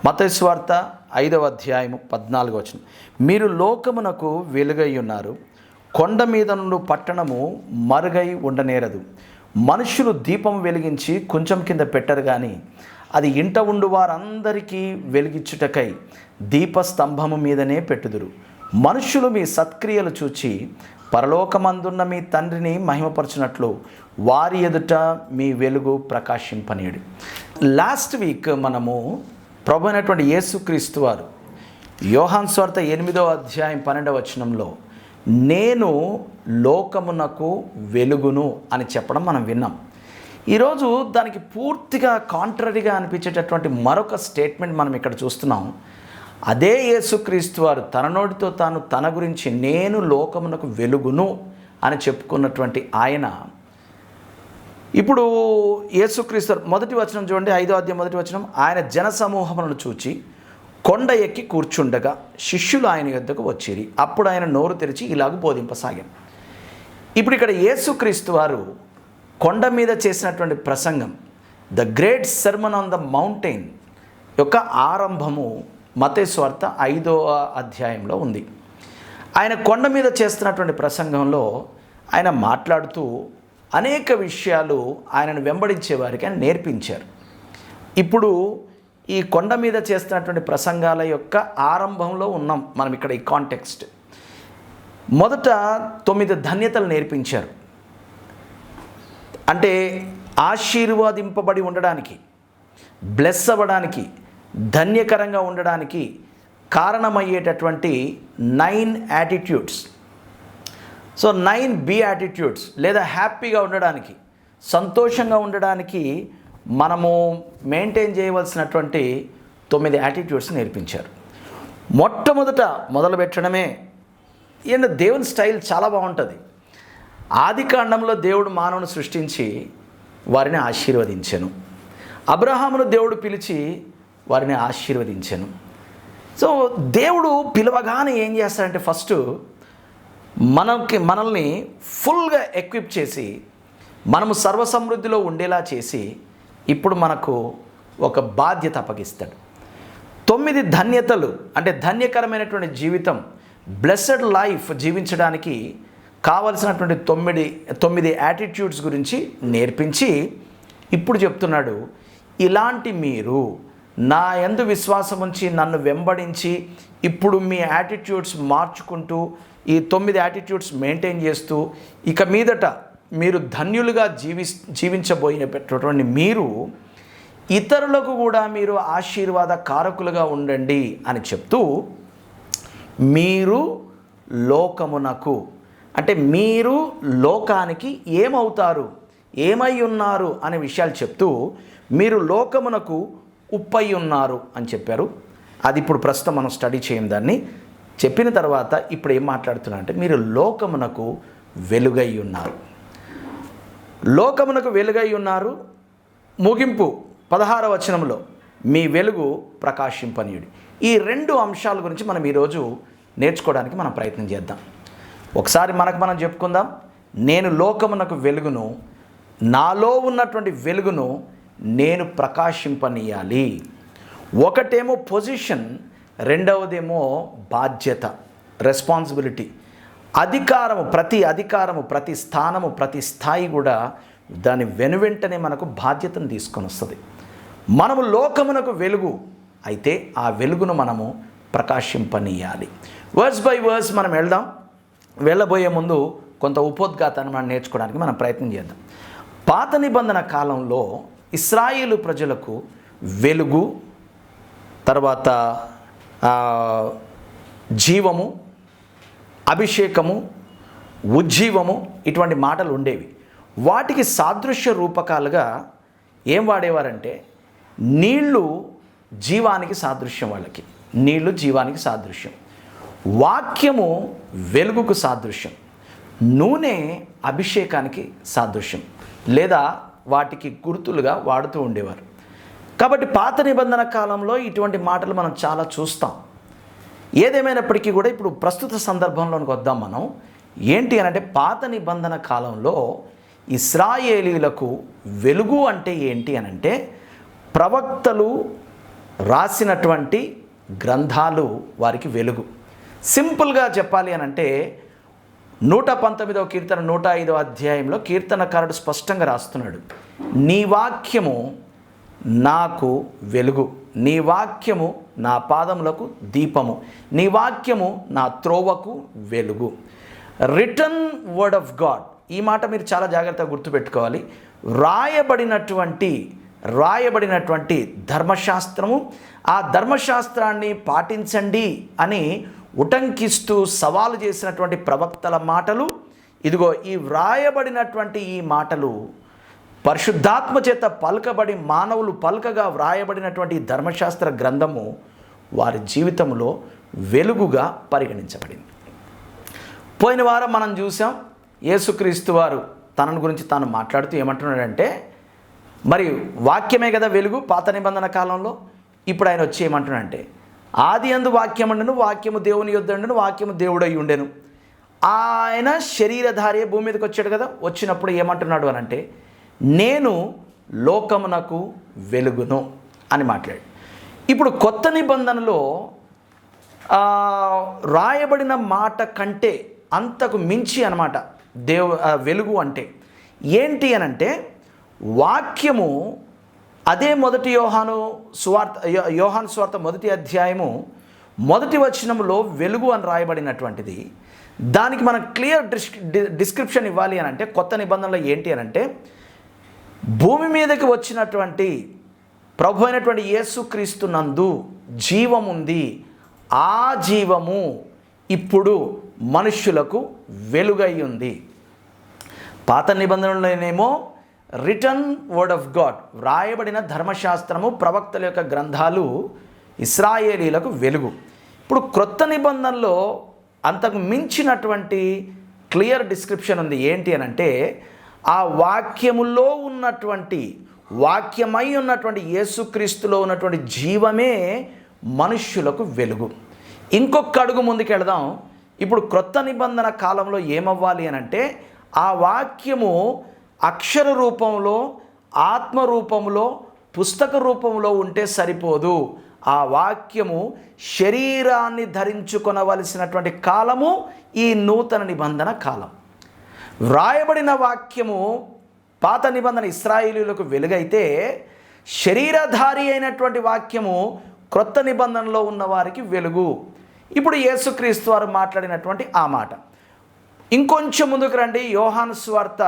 మత్తయి సువార్త 5వ అధ్యాయము 14వ వచనం. మీరు లోకమునకు వెలుగై ఉన్నారు. కొండ మీద నుండి పట్టణము మరుగై ఉండనేరదు. మనుషులు దీపం వెలిగించి కొంచెం కింద పెట్టరు కానీ అది ఇంట ఉండు వారందరికీ వెలిగించుటకై దీపస్తంభము మీదనే పెట్టుదురు. మనుషులు మీ సత్క్రియలు చూచి పరలోకమందున్న మీ తండ్రిని మహిమపరచునట్లు వారి ఎదుట మీ వెలుగు ప్రకాశింపనీయుడు. లాస్ట్ వీక్ మనము ప్రభు అయినటువంటి యేసుక్రీస్తు వారు యోహాను సువార్త 8వ అధ్యాయం 12వ వచనంలో నేను లోకమునకు వెలుగును అని చెప్పడం మనం విన్నాం. ఈరోజు దానికి పూర్తిగా కాంట్రరీగా అనిపించేటటువంటి మరొక స్టేట్మెంట్ మనం ఇక్కడ చూస్తున్నాం. అదే యేసుక్రీస్తు వారు తన నోటితో తాను తన గురించి నేను లోకమునకు వెలుగును అని చెప్పుకున్నటువంటి ఆయన ఇప్పుడు యేసుక్రీస్తు మొదటి వచనం చూడండి, 5వ అధ్యాయం 1వ వచనం. ఆయన జనసమూహములను చూచి కొండ ఎక్కి కూర్చుండగా శిష్యులు ఆయన యొద్దకు వచ్చిరి. అప్పుడు ఆయన నోరు తెరిచి ఇలాగ బోధింపసాగాను. ఇప్పుడు ఇక్కడ యేసుక్రీస్తు వారు కొండ మీద చేసినటువంటి ప్రసంగం, the great sermon on the mountain యొక్క ఆరంభము మత్తయి సువార్త 5వ అధ్యాయంలో ఉంది. ఆయన కొండ మీద చేస్తున్నటువంటి ప్రసంగంలో ఆయన మాట్లాడుతూ అనేక విషయాలు ఆయనను వెంబడించే వారికి ఆయన నేర్పించారు. ఇప్పుడు ఈ కొండ మీద చేస్తున్నటువంటి ప్రసంగాల యొక్క ఆరంభంలో ఉన్నాం మనం ఇక్కడ. ఈ కాంటెక్స్ట్ మొదట 9 ధన్యతలు నేర్పించారు. అంటే ఆశీర్వాదింపబడి ఉండడానికి, బ్లెస్ అవ్వడానికి, ధన్యకరంగా ఉండడానికి కారణమయ్యేటటువంటి 9 యాటిట్యూడ్స్. సో 9 బి యాటిట్యూడ్స్, లేదా హ్యాపీగా ఉండడానికి, సంతోషంగా ఉండడానికి మనము మెయింటైన్ చేయవలసినటువంటి 9 యాటిట్యూడ్స్ నేర్పించారు. మొట్టమొదట మొదలు పెట్టడమే ఏంటంటే దేవుని స్టైల్ చాలా బాగుంటుంది. ఆది కాండంలో దేవుడు మానవుని సృష్టించి వారిని ఆశీర్వదించెను. అబ్రహామును దేవుడు పిలిచి వారిని ఆశీర్వదించెను. సో దేవుడు పిలవగానే ఏం చేస్తాడంటే ఫస్ట్ మనల్ని ఫుల్గా ఎక్విప్ చేసి మనము సర్వసమృద్ధిలో ఉండేలా చేసి ఇప్పుడు మనకు ఒక బాధ్యత అప్పగిస్తాడు. 9 ధన్యతలు అంటే ధన్యకరమైనటువంటి జీవితం, బ్లెస్సెడ్ లైఫ్ జీవించడానికి కావలసినటువంటి 9 యాటిట్యూడ్స్ గురించి నేర్పించి ఇప్పుడు చెప్తున్నాడు, ఇలాంటి మీరు నా యందు విశ్వాసం ఉంచి నన్ను వెంబడించి ఇప్పుడు మీ యాటిట్యూడ్స్ మార్చుకుంటూ ఈ 9 యాటిట్యూడ్స్ మెయింటైన్ చేస్తూ ఇక మీదట మీరు ధన్యులుగా జీవించబోయినటువంటి మీరు ఇతరులకు కూడా మీరు ఆశీర్వాద కారకులుగా ఉండండి అని చెప్తూ, మీరు లోకమునకు అంటే మీరు లోకానికి ఏమవుతారు, ఏమై ఉన్నారు అనే విషయాలు చెప్తూ మీరు లోకమునకు ఉప్పై ఉన్నారు అని చెప్పారు. అది ఇప్పుడు ప్రస్తుతం మనం స్టడీ చేయం. దాన్ని చెప్పిన తర్వాత ఇప్పుడు ఏం మాట్లాడుతున్నా అంటే మీరు లోకమునకు వెలుగై ఉన్నారు. లోకమునకు వెలుగై ఉన్నారు. ముగింపు 16వ వచనంలో మీ వెలుగు ప్రకాశింపనీయుడి. ఈ 2 అంశాల గురించి మనం ఈరోజు నేర్చుకోవడానికి మనం ప్రయత్నం చేద్దాం. ఒకసారి మనం చెప్పుకుందాం. నేను లోకమునకు వెలుగును, నాలో ఉన్నటువంటి వెలుగును నేను ప్రకాశింపనీయాలి. ఒకటేమో పొజిషన్, రెండవదేమో బాధ్యత, రెస్పాన్సిబిలిటీ. అధికారము, ప్రతి స్థానము, ప్రతి స్థాయి కూడా దాని వెనువెంటనే మనకు బాధ్యతను తీసుకొని వస్తుంది. మనము లోకమునకు వెలుగు అయితే ఆ వెలుగును మనము ప్రకాశింపనీయాలి. వర్స్ బై వర్స్ మనం వెళ్ళబోయే ముందు కొంత ఉపోద్ఘాతాన్ని మనం నేర్చుకోవడానికి మనం ప్రయత్నం చేద్దాం. పాత నిబంధన కాలంలో ఇశ్రాయేలు ప్రజలకు వెలుగు, తర్వాత జీవము, అభిషేకము, ఉజ్జీవము ఇటువంటి మాటలు ఉండేవి. వాటికి సాదృశ్య రూపకాలుగా ఏం వాడేవారంటే నీళ్లు జీవానికి సాదృశ్యం, వాళ్ళకి నీళ్లు జీవానికి సాదృశ్యం, వాక్యము వెలుగుకు సాదృశ్యం, నూనె అభిషేకానికి సాదృశ్యం, లేదా వాటికి గుర్తులుగా వాడుతూ ఉండేవారు. కాబట్టి పాత నిబంధన కాలంలో ఇటువంటి మాటలు మనం చాలా చూస్తాం. ఏదేమైనప్పటికీ కూడా ఇప్పుడు ప్రస్తుత సందర్భంలోనికి వద్దాం మనం. ఏంటి అనంటే పాత నిబంధన కాలంలో ఇశ్రాయేలీలకు వెలుగు అంటే ఏంటి అనంటే ప్రవక్తలు రాసినటువంటి గ్రంథాలు వారికి వెలుగు. సింపుల్గా చెప్పాలి అని అంటే 119వ కీర్తన 105వ అధ్యాయంలో కీర్తనకారుడు స్పష్టంగా రాస్తున్నాడు, నీ వాక్యము నాకు వెలుగు, నీ వాక్యము నా పాదములకు దీపము, నీ వాక్యము నా త్రోవకు వెలుగు. రిటన్ వర్డ్ ఆఫ్ గాడ్, ఈ మాట మీరు చాలా జాగ్రత్తగా గుర్తుపెట్టుకోవాలి. రాయబడినటువంటి ధర్మశాస్త్రము, ఆ ధర్మశాస్త్రాన్ని పాటించండి అని ఉటంకిస్తూ సవాలు చేసినటువంటి ప్రవక్తల మాటలు, ఇదిగో ఈ వ్రాయబడినటువంటి ఈ మాటలు పరిశుద్ధాత్మ చేత పలకబడి మానవులు పలకగా వ్రాయబడినటువంటి ధర్మశాస్త్ర గ్రంథము వారి జీవితంలో వెలుగుగా పరిగణించబడింది. పోయిన వారం మనం చూసాం, యేసుక్రీస్తు వారు తనను గురించి తాను మాట్లాడుతూ ఏమంటున్నాడంటే, మరి వాక్యమే కదా వెలుగు పాత నిబంధన కాలంలో. ఇప్పుడు ఆయన వచ్చి ఏమంటున్నాడంటే, ఆది యందు వాక్యం ఉండెను, వాక్యము దేవుని యొద్ద ఉండెను, వాక్యము దేవుడై ఉండెను. ఆయన శరీరధారి భూమి మీదకి వచ్చాడు కదా. వచ్చినప్పుడు ఏమంటున్నాడు అని అంటే, నేను లోకమునకు వెలుగును అని మాట్లాడు. ఇప్పుడు కొత్త నిబంధనలో రాయబడిన మాట కంటే అంతకు మించి అన్నమాట వెలుగు అంటే ఏంటి అని అంటే, వాక్యము అదే యోహాను సువార్త 1వ అధ్యాయము 1వ వచనంలో వెలుగు అని రాయబడినటువంటిది. దానికి మనం క్లియర్ డిస్క్రిప్షన్ ఇవ్వాలి అని అంటే, కొత్త నిబంధనలో ఏంటి అని అంటే, భూమి మీదకి వచ్చినటువంటి ప్రభు అయినటువంటి యేసుక్రీస్తు నందు జీవముంది, ఆ జీవము ఇప్పుడు మనుష్యులకు వెలుగై ఉంది. పాత నిబంధనలోనేమో రిటన్ వర్డ్ ఆఫ్ గాడ్, వ్రాయబడిన ధర్మశాస్త్రము ప్రవక్తల యొక్క గ్రంథాలు ఇశ్రాయేలీలకు వెలుగు. ఇప్పుడు క్రొత్త నిబంధనలో అంతకు మించినటువంటి క్లియర్ డిస్క్రిప్షన్ ఉంది. ఏంటి అని అంటే, ఆ వాక్యములో ఉన్నటువంటి వాక్యమై ఉన్నటువంటి యేసుక్రీస్తులో ఉన్నటువంటి జీవమే మనుష్యులకు వెలుగు. ఇంకొక అడుగు ముందుకు వెళదాం. ఇప్పుడు క్రొత్త నిబంధన కాలంలో ఏమవ్వాలి అని అంటే, ఆ వాక్యము అక్షర రూపంలో, ఆత్మ రూపంలో, పుస్తక రూపంలో ఉంటే సరిపోదు. ఆ వాక్యము శరీరాన్ని ధరించుకొనవలసినటువంటి కాలము ఈ నూతన నిబంధన కాలం. వ్రాయబడిన వాక్యము పాత నిబంధన ఇశ్రాయేలీయులకు వెలుగైతే, శరీరధారి అయినటువంటి వాక్యము క్రొత్త నిబంధనలో ఉన్న వారికి వెలుగు. ఇప్పుడు యేసుక్రీస్తు వారు మాట్లాడినటువంటి ఆ మాట. ఇంకొంచెం ముందుకు రండి, యోహాను సువార్త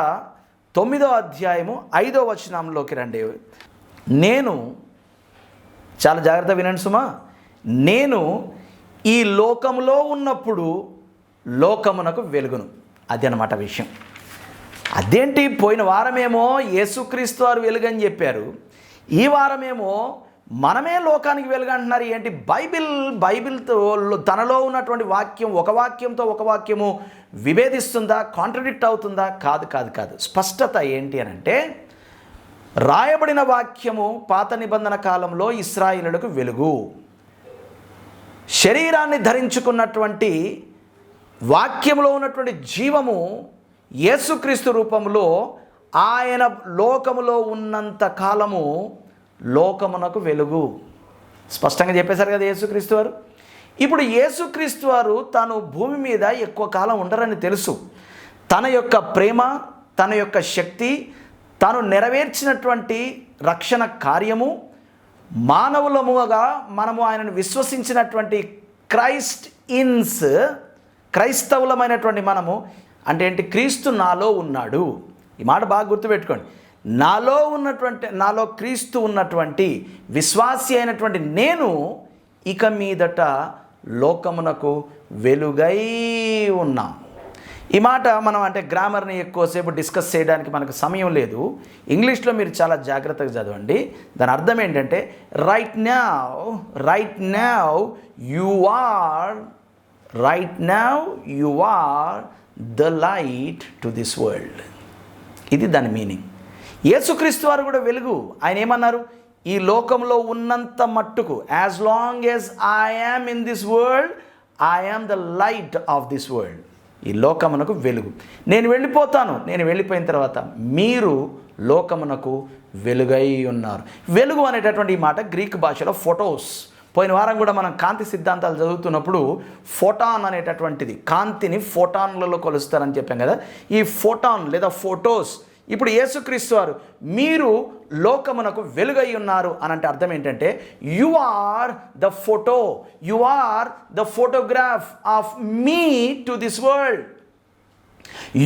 9వ అధ్యాయము 5వ వచనంలోకి రండి. నేను, చాలా జాగ్రత్త వినండి సుమా, నేను ఈ లోకములో ఉన్నప్పుడు లోకమునకు వెలుగును. అది అన్నమాట విషయం. అదేంటి, పోయిన వారమేమో యేసుక్రీస్తు వారు వెలుగని చెప్పారు, ఈ వారమేమో మనమే లోకానికి వెలుగు అంటున్నారు. ఏంటి, బైబిల్తో తనలో ఉన్నటువంటి వాక్యం ఒక వాక్యంతో ఒక వాక్యము విభేదిస్తుందా, కాంట్రడిక్ట్ అవుతుందా? కాదు. స్పష్టత ఏంటి అని అంటే, రాయబడిన వాక్యము పాత నిబంధన కాలంలో ఇశ్రాయేలులకు వెలుగు. శరీరాన్ని ధరించుకున్నటువంటి వాక్యంలో ఉన్నటువంటి జీవము యేసుక్రీస్తు రూపంలో ఆయన లోకములో ఉన్నంత కాలము లోకమునకు వెలుగు. స్పష్టంగా చెప్పేశారు కదా యేసుక్రీస్తు వారు. ఇప్పుడు యేసుక్రీస్తు వారు తాను భూమి మీద ఎక్కువ కాలం ఉండరని తెలుసు. తన యొక్క ప్రేమ, తన యొక్క శక్తి, తాను నెరవేర్చినటువంటి రక్షణ కార్యము, మానవులముగా మనము ఆయనను విశ్వసించినటువంటి క్రైస్తవులమైనటువంటి మనము అంటే ఏంటి, క్రీస్తు నాలో ఉన్నాడు. ఈ మాట బాగా గుర్తుపెట్టుకోండి. నాలో క్రీస్తు ఉన్నటువంటి విశ్వాసి అయినటువంటి నేను ఇక మీదట లోకమునకు వెలుగై ఉన్నాం. ఈ మాట మనం అంటే గ్రామర్ని ఎక్కువసేపు డిస్కస్ చేయడానికి మనకు సమయం లేదు. ఇంగ్లీష్లో మీరు చాలా జాగ్రత్తగా చదవండి. దాని అర్థం ఏంటంటే, right now you are the light to this world. ఇది దాని మీనింగ్. యేసుక్రీస్తు వారు కూడా వెలుగు. ఆయన ఏమన్నారు, ఈ లోకంలో ఉన్నంత మట్టుకు, as long as I am in this world, I am the light of this world. ఈ లోకమునకు వెలుగు. నేను వెళ్ళిపోతాను, నేను వెళ్ళిపోయిన తర్వాత మీరు లోకమునకు వెలుగై ఉన్నారు. వెలుగు అనేటటువంటి ఈ మాట గ్రీక్ భాషలో ఫోటోస్. పోయిన వారం కూడా మనం కాంతి సిద్ధాంతాలు చదువుతున్నప్పుడు ఫోటాన్ అనేటటువంటిది, కాంతిని ఫోటాన్లలో కొలుస్తారని చెప్పాం కదా. ఈ ఫోటాన్ లేదా ఫోటోస్, ఇప్పుడు యేసుక్రీస్తు వారు మీరు లోకమునకు వెలుగై ఉన్నారు అని అంటే అర్థం ఏంటంటే you are the photo, you are the photograph of me to this world.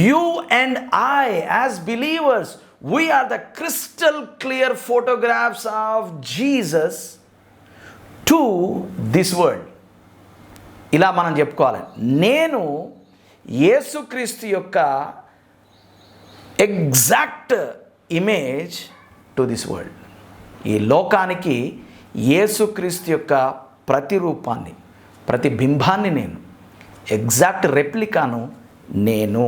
You and I as believers, we are the crystal clear photographs of Jesus to this world. ఇలా మనం చెప్పుకోవాలి, నేను యేసుక్రీస్తు యొక్క exact image to this world. ఈ లోకానికి యేసుక్రీస్తు యొక్క ప్రతిరూపాన్ని, ప్రతిబింబాన్ని నేను, ఎగ్జాక్ట్ రెప్లికాను నేను.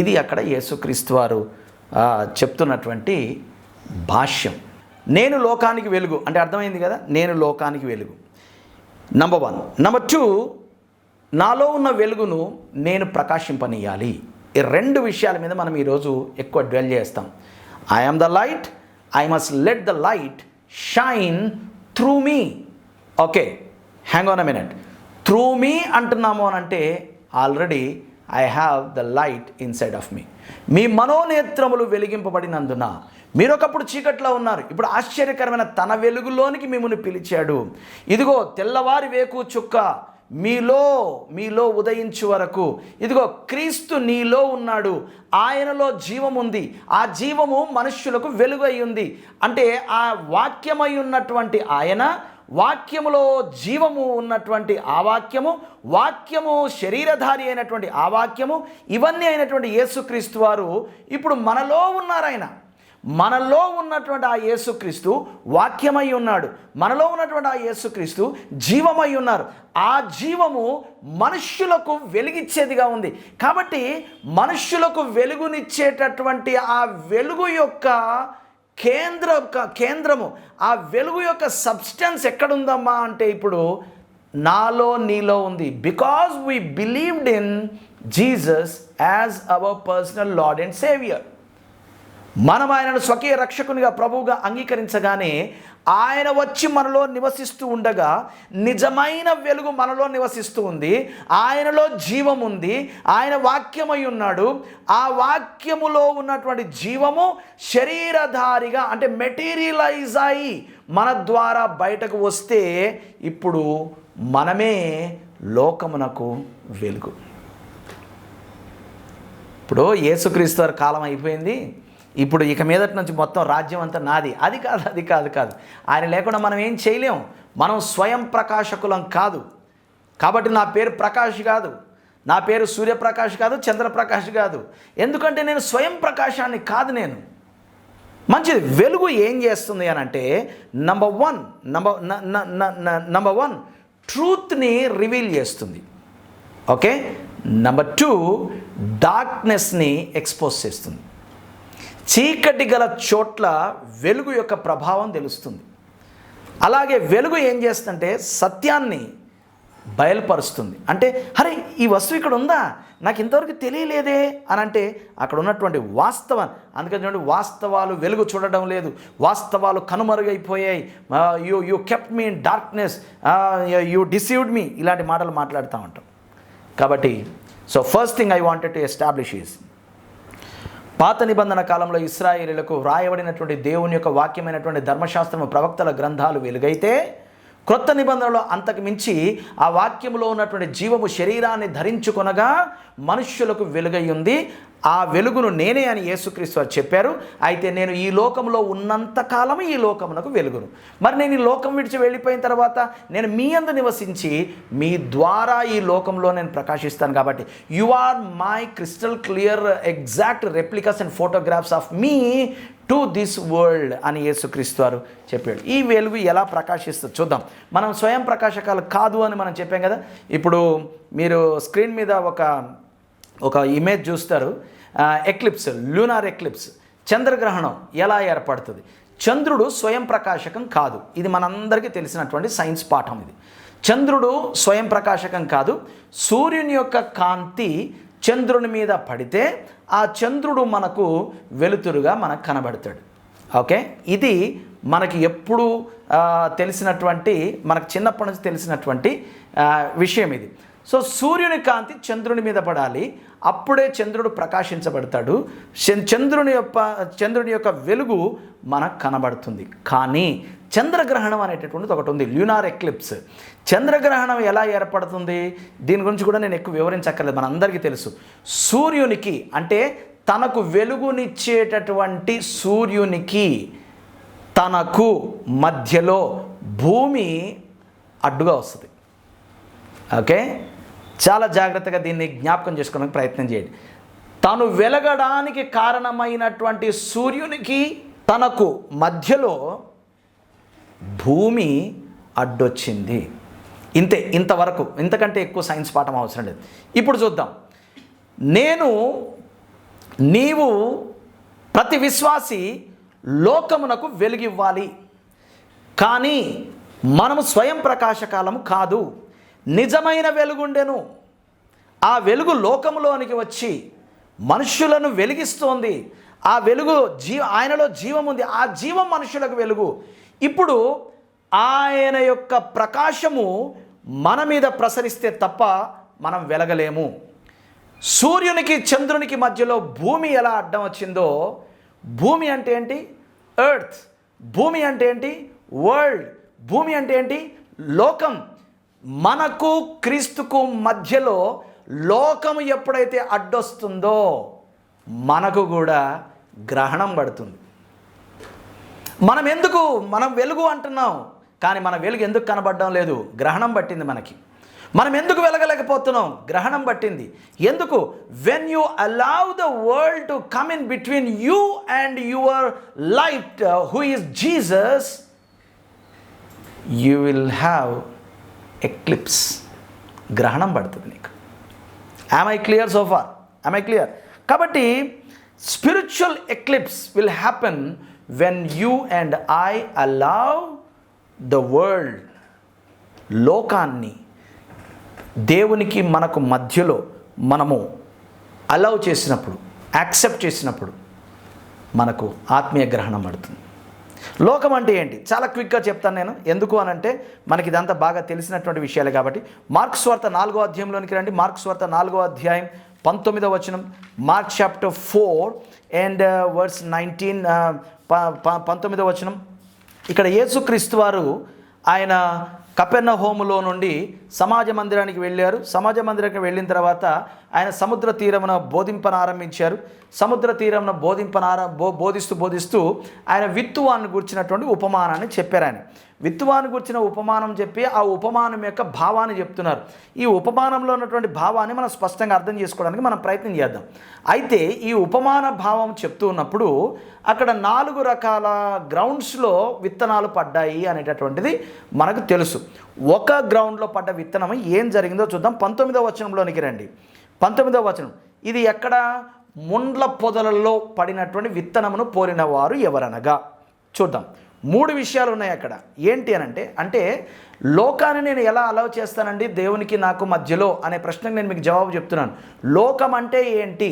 ఇది అక్కడ యేసుక్రీస్తు వారు చెప్తున్నటువంటి భాష్యం. నేను లోకానికి వెలుగు అంటే అర్థమైంది కదా, నేను లోకానికి వెలుగు. నంబర్ 1. నంబర్ 2, నాలో ఉన్న వెలుగును నేను ప్రకాశింపనీయాలి. ఈ 2 విషయాల మీద మనం ఈరోజు ఎక్కువ డ్వెల్ చేస్తాం. I am the light, I must let the light shine through me. Okay, hang on a minute. Through me అంటున్నాము అని అంటే already I have the light inside of me. మీ మనోనేత్రములు వెలిగింపబడినందున మీరు ఒకప్పుడు చీకట్లో ఉన్నారు, ఇప్పుడు ఆశ్చర్యకరమైన తన వెలుగులోనికి మిమ్మల్ని పిలిచాడు. ఇదిగో తెల్లవారి వేకు చుక్క మీలో ఉదయించు వరకు, ఇదిగో క్రీస్తు నీలో ఉన్నాడు, ఆయనలో జీవం ఉంది, ఆ జీవము మనుష్యులకు వెలుగు అయి ఉంది. అంటే ఆ వాక్యమై ఉన్నటువంటి ఆయన, వాక్యములో జీవము ఉన్నటువంటి ఆ వాక్యము శరీరధారి అయినటువంటి ఆ వాక్యము, ఇవన్నీ అయినటువంటి యేసుక్రీస్తు వారు ఇప్పుడు మనలో ఉన్నారు. ఆయన మనలో ఉన్నటువంటి ఆ యేసుక్రీస్తు వాక్యమై ఉన్నాడు, మనలో ఉన్నటువంటి ఆ యేసుక్రీస్తు జీవమై ఉన్నారు. ఆ జీవము మనుష్యులకు వెలుగిచ్చేదిగా ఉంది. కాబట్టి మనుష్యులకు వెలుగునిచ్చేటటువంటి ఆ వెలుగు యొక్క కేంద్రము, ఆ వెలుగు యొక్క సబ్స్టెన్స్ ఎక్కడుందమ్మా అంటే ఇప్పుడు నాలో నీలో ఉంది. Because we believed in Jesus as our personal lord and saviour. మనం ఆయనను స్వకీయ రక్షకునిగా ప్రభువుగా అంగీకరించగానే ఆయన వచ్చి మనలో నివసిస్తూ ఉండగా నిజమైన వెలుగు మనలో నివసిస్తూ ఉంది. ఆయనలో జీవం ఉంది, ఆయన వాక్యమై ఉన్నాడు. ఆ వాక్యములో ఉన్నటువంటి జీవము శరీరధారిగా అంటే మెటీరియలైజ్ అయి మన ద్వారా బయటకు వస్తే ఇప్పుడు మనమే లోకమునకు వెలుగు. ఇప్పుడు యేసుక్రీస్తు వారి కాలం అయిపోయింది, ఇప్పుడు ఇక మీదటి నుంచి మొత్తం రాజ్యం అంతా నాది. అది కాదు. ఆయన లేకుండా మనం ఏం చేయలేం. మనం స్వయం ప్రకాశకులం కాదు. కాబట్టి నా పేరు ప్రకాష్ కాదు, నా పేరు సూర్యప్రకాష్ కాదు, చంద్రప్రకాష్ కాదు. ఎందుకంటే నేను స్వయం ప్రకాశాన్ని కాదు. నేను మంచిది. వెలుగు ఏం చేస్తుంది అని అంటే నంబర్ వన్ ట్రూత్ని రివీల్ చేస్తుంది. ఓకే. నంబర్ 2 డార్క్నెస్ని ఎక్స్పోజ్ చేస్తుంది. చీకటి గల చోట్ల వెలుగు యొక్క ప్రభావం తెలుస్తుంది. అలాగే వెలుగు ఏం చేస్తుందంటే సత్యాన్ని బయలుపరుస్తుంది. అంటే అరే ఈ వస్తువు ఇక్కడ ఉందా, నాకు ఇంతవరకు తెలియలేదే అని అంటే అక్కడ ఉన్నటువంటి వాస్తవం. అందుకని చూడండి, వాస్తవాలు వెలుగు చూడడం లేదు, వాస్తవాలు కనుమరుగైపోయాయి. You kept me in darkness, you deceived me, ఇలాంటి మాటలు మాట్లాడుతూ ఉంటాం. కాబట్టి so first thing I wanted to establish is, పాత నిబంధన కాలంలో ఇశ్రాయేలీయులకు వ్రాయబడినటువంటి దేవుని యొక్క వాక్యమైనటువంటి ధర్మశాస్త్రము, ప్రవక్తల గ్రంథాలు వెలుగైతే, క్రొత్త నిబంధనలో అంతకు మించి ఆ వాక్యములో ఉన్నటువంటి జీవము శరీరాన్ని ధరించుకొనగా మనుష్యులకు వెలుగై ఉంది. ఆ వెలుగును నేనే అని యేసుక్రీస్తు వారు చెప్పారు. అయితే నేను ఈ లోకంలో ఉన్నంతకాలం ఈ లోకమునకు వెలుగును. మరి నేను ఈ లోకం విడిచి వెళ్ళిపోయిన తర్వాత నేను మీ యందు నివసించి మీ ద్వారా ఈ లోకంలో నేను ప్రకాశిస్తాను. కాబట్టి you are my crystal clear exact replicas and photographs of me to this world అని యేసుక్రీస్తు వారు చెప్పాడు. ఈ వెలుగు ఎలా ప్రకాశిస్తుంది చూద్దాం. మనం స్వయం ప్రకాశకాలు కాదు అని మనం చెప్పాం కదా. ఇప్పుడు మీరు స్క్రీన్ మీద ఒక ఇమేజ్ చూస్తారు. ఎక్లిప్స్, లూనార్ ఎక్లిప్స్, చంద్రగ్రహణం ఎలా ఏర్పడుతుంది. చంద్రుడు స్వయం ప్రకాశకం కాదు. ఇది మనందరికీ తెలిసినటువంటి సైన్స్ పాఠం. ఇది చంద్రుడు స్వయం ప్రకాశకం కాదు. సూర్యుని యొక్క కాంతి చంద్రుని మీద పడితే ఆ చంద్రుడు మనకు వెలుతురుగా మనకు కనబడతాడు. ఓకే, ఇది మనకి ఎప్పుడు తెలిసినటువంటి, మనకు చిన్నప్పటి నుంచి తెలిసినటువంటి విషయం ఇది. సో సూర్యుని కాంతి చంద్రుని మీద పడాలి, అప్పుడే చంద్రుడు ప్రకాశించబడతాడు, చంద్రుని యొక్క వెలుగు మనకు కనబడుతుంది. కానీ చంద్రగ్రహణం అనేటటువంటిది ఒకటి ఉంది, ల్యూనార్ ఎక్లిప్స్. చంద్రగ్రహణం ఎలా ఏర్పడుతుంది, దీని గురించి కూడా నేను ఎక్కువ వివరించక్కర్లేదు, మనందరికీ తెలుసు. సూర్యునికి అంటే తనకు వెలుగునిచ్చేటటువంటి సూర్యునికి తనకు మధ్యలో భూమి అడ్డుగా వస్తుంది. ఓకే, చాలా జాగ్రత్తగా దీన్ని జ్ఞాపకం చేసుకోవడానికి ప్రయత్నం చేయండి. తను వెలగడానికి కారణమైనటువంటి సూర్యునికి తనకు మధ్యలో భూమి అడ్డొచ్చింది. ఇంతవరకు, ఇంతకంటే ఎక్కువ సైన్స్ పాఠం అవసరం లేదు. ఇప్పుడు చూద్దాం. నీవు ప్రతి విశ్వాసి లోకమునకు వెలుగివ్వాలి, కానీ మనము స్వయం ప్రకాశకాలము కాదు. నిజమైన వెలుగుండెను, ఆ వెలుగు లోకములోనికి వచ్చి మనుష్యులను వెలిగిస్తోంది. ఆ వెలుగు ఆయనలో జీవం ఉంది, ఆ జీవం మనుషులకు వెలుగు. ఇప్పుడు ఆయన యొక్క ప్రకాశము మన మీద ప్రసరిస్తే తప్ప మనం వెలగలేము. సూర్యునికి చంద్రునికి మధ్యలో భూమి ఎలా అడ్డం వచ్చిందో, భూమి అంటే ఏంటి? ఎర్త్. భూమి అంటే ఏంటి? వరల్డ్. భూమి అంటే ఏంటి? లోకం. మనకు క్రీస్తుకు మధ్యలో లోకము ఎప్పుడైతే అడ్డొస్తుందో మనకు కూడా గ్రహణం పడుతుంది. మనం వెలుగు అంటున్నాం, కానీ మన వెలుగు ఎందుకు కనబడడం లేదు? గ్రహణం పట్టింది మనకి. మనం ఎందుకు వెలగలేకపోతున్నాం? గ్రహణం పట్టింది. ఎందుకు? When you allow the world to come in between you and your light who is Jesus, you will have eclipse. గ్రహణం పడుతుంది నీకు. Am I clear so far? Am I clear? కాబట్టి spiritual eclipse will happen when you and I allow the world, లోకాన్ని దేవునికి మనకు మధ్యలో మనము allow చేసినప్పుడు, యాక్సెప్ట్ చేసినప్పుడు మనకు ఆత్మీయ గ్రహణం పడుతుంది. లోకం అంటే ఏంటి? చాలా క్విక్గా చెప్తాను నేను. ఎందుకు అనంటే మనకి ఇదంతా బాగా తెలిసినటువంటి విషయాలే కాబట్టి. మార్క్స్ సువార్త 4వ అధ్యాయంలోనికి రండి. మార్క్స్ సువార్త 4వ అధ్యాయం 19వ వచనం. మార్క్ చాప్టర్ 4 అండ్ వర్స్ 19, 19వ వచనం. ఇక్కడ యేసుక్రీస్తు వారు ఆయన కపెర్నహూములో నుండి సమాజ మందిరానికి వెళ్ళారు. సమాజ మందిరానికి వెళ్ళిన తర్వాత ఆయన సముద్ర తీరమున బోధింపనారంభించారు. సముద్ర తీరమున బోధిస్తూ ఆయన విత్తువాన్ని గుర్చినటువంటి ఉపమానాన్ని చెప్పారు. ఆయన విత్తువాన్ని గుర్చిన ఉపమానం చెప్పి ఆ ఉపమానం యొక్క భావాన్ని చెప్తున్నారు. ఈ ఉపమానంలో ఉన్నటువంటి భావాన్ని మనం స్పష్టంగా అర్థం చేసుకోవడానికి మనం ప్రయత్నం చేద్దాం. అయితే ఈ ఉపమాన భావం చెప్తూ ఉన్నప్పుడు అక్కడ 4 రకాల గ్రౌండ్స్లో విత్తనాలు పడ్డాయి అనేటటువంటిది మనకు తెలుసు. ఒక గ్రౌండ్లో పడ్డ విత్తనం ఏం జరిగిందో చూద్దాం. 19వ వచనంలోనికి రండి. 19వ వచనం. ఇది ఎక్కడ? ముండ్ల పొదలలో పడినటువంటి విత్తనమును పోరిన వారు ఎవరనగా. చూద్దాం. 3 విషయాలు ఉన్నాయి అక్కడ. ఏంటి అంటే లోకాన్ని నేను ఎలా అలౌ చేస్తానండి దేవునికి నాకు మధ్యలో అనే ప్రశ్నకు నేను మీకు జవాబు చెప్తున్నాను. లోకం అంటే ఏంటి?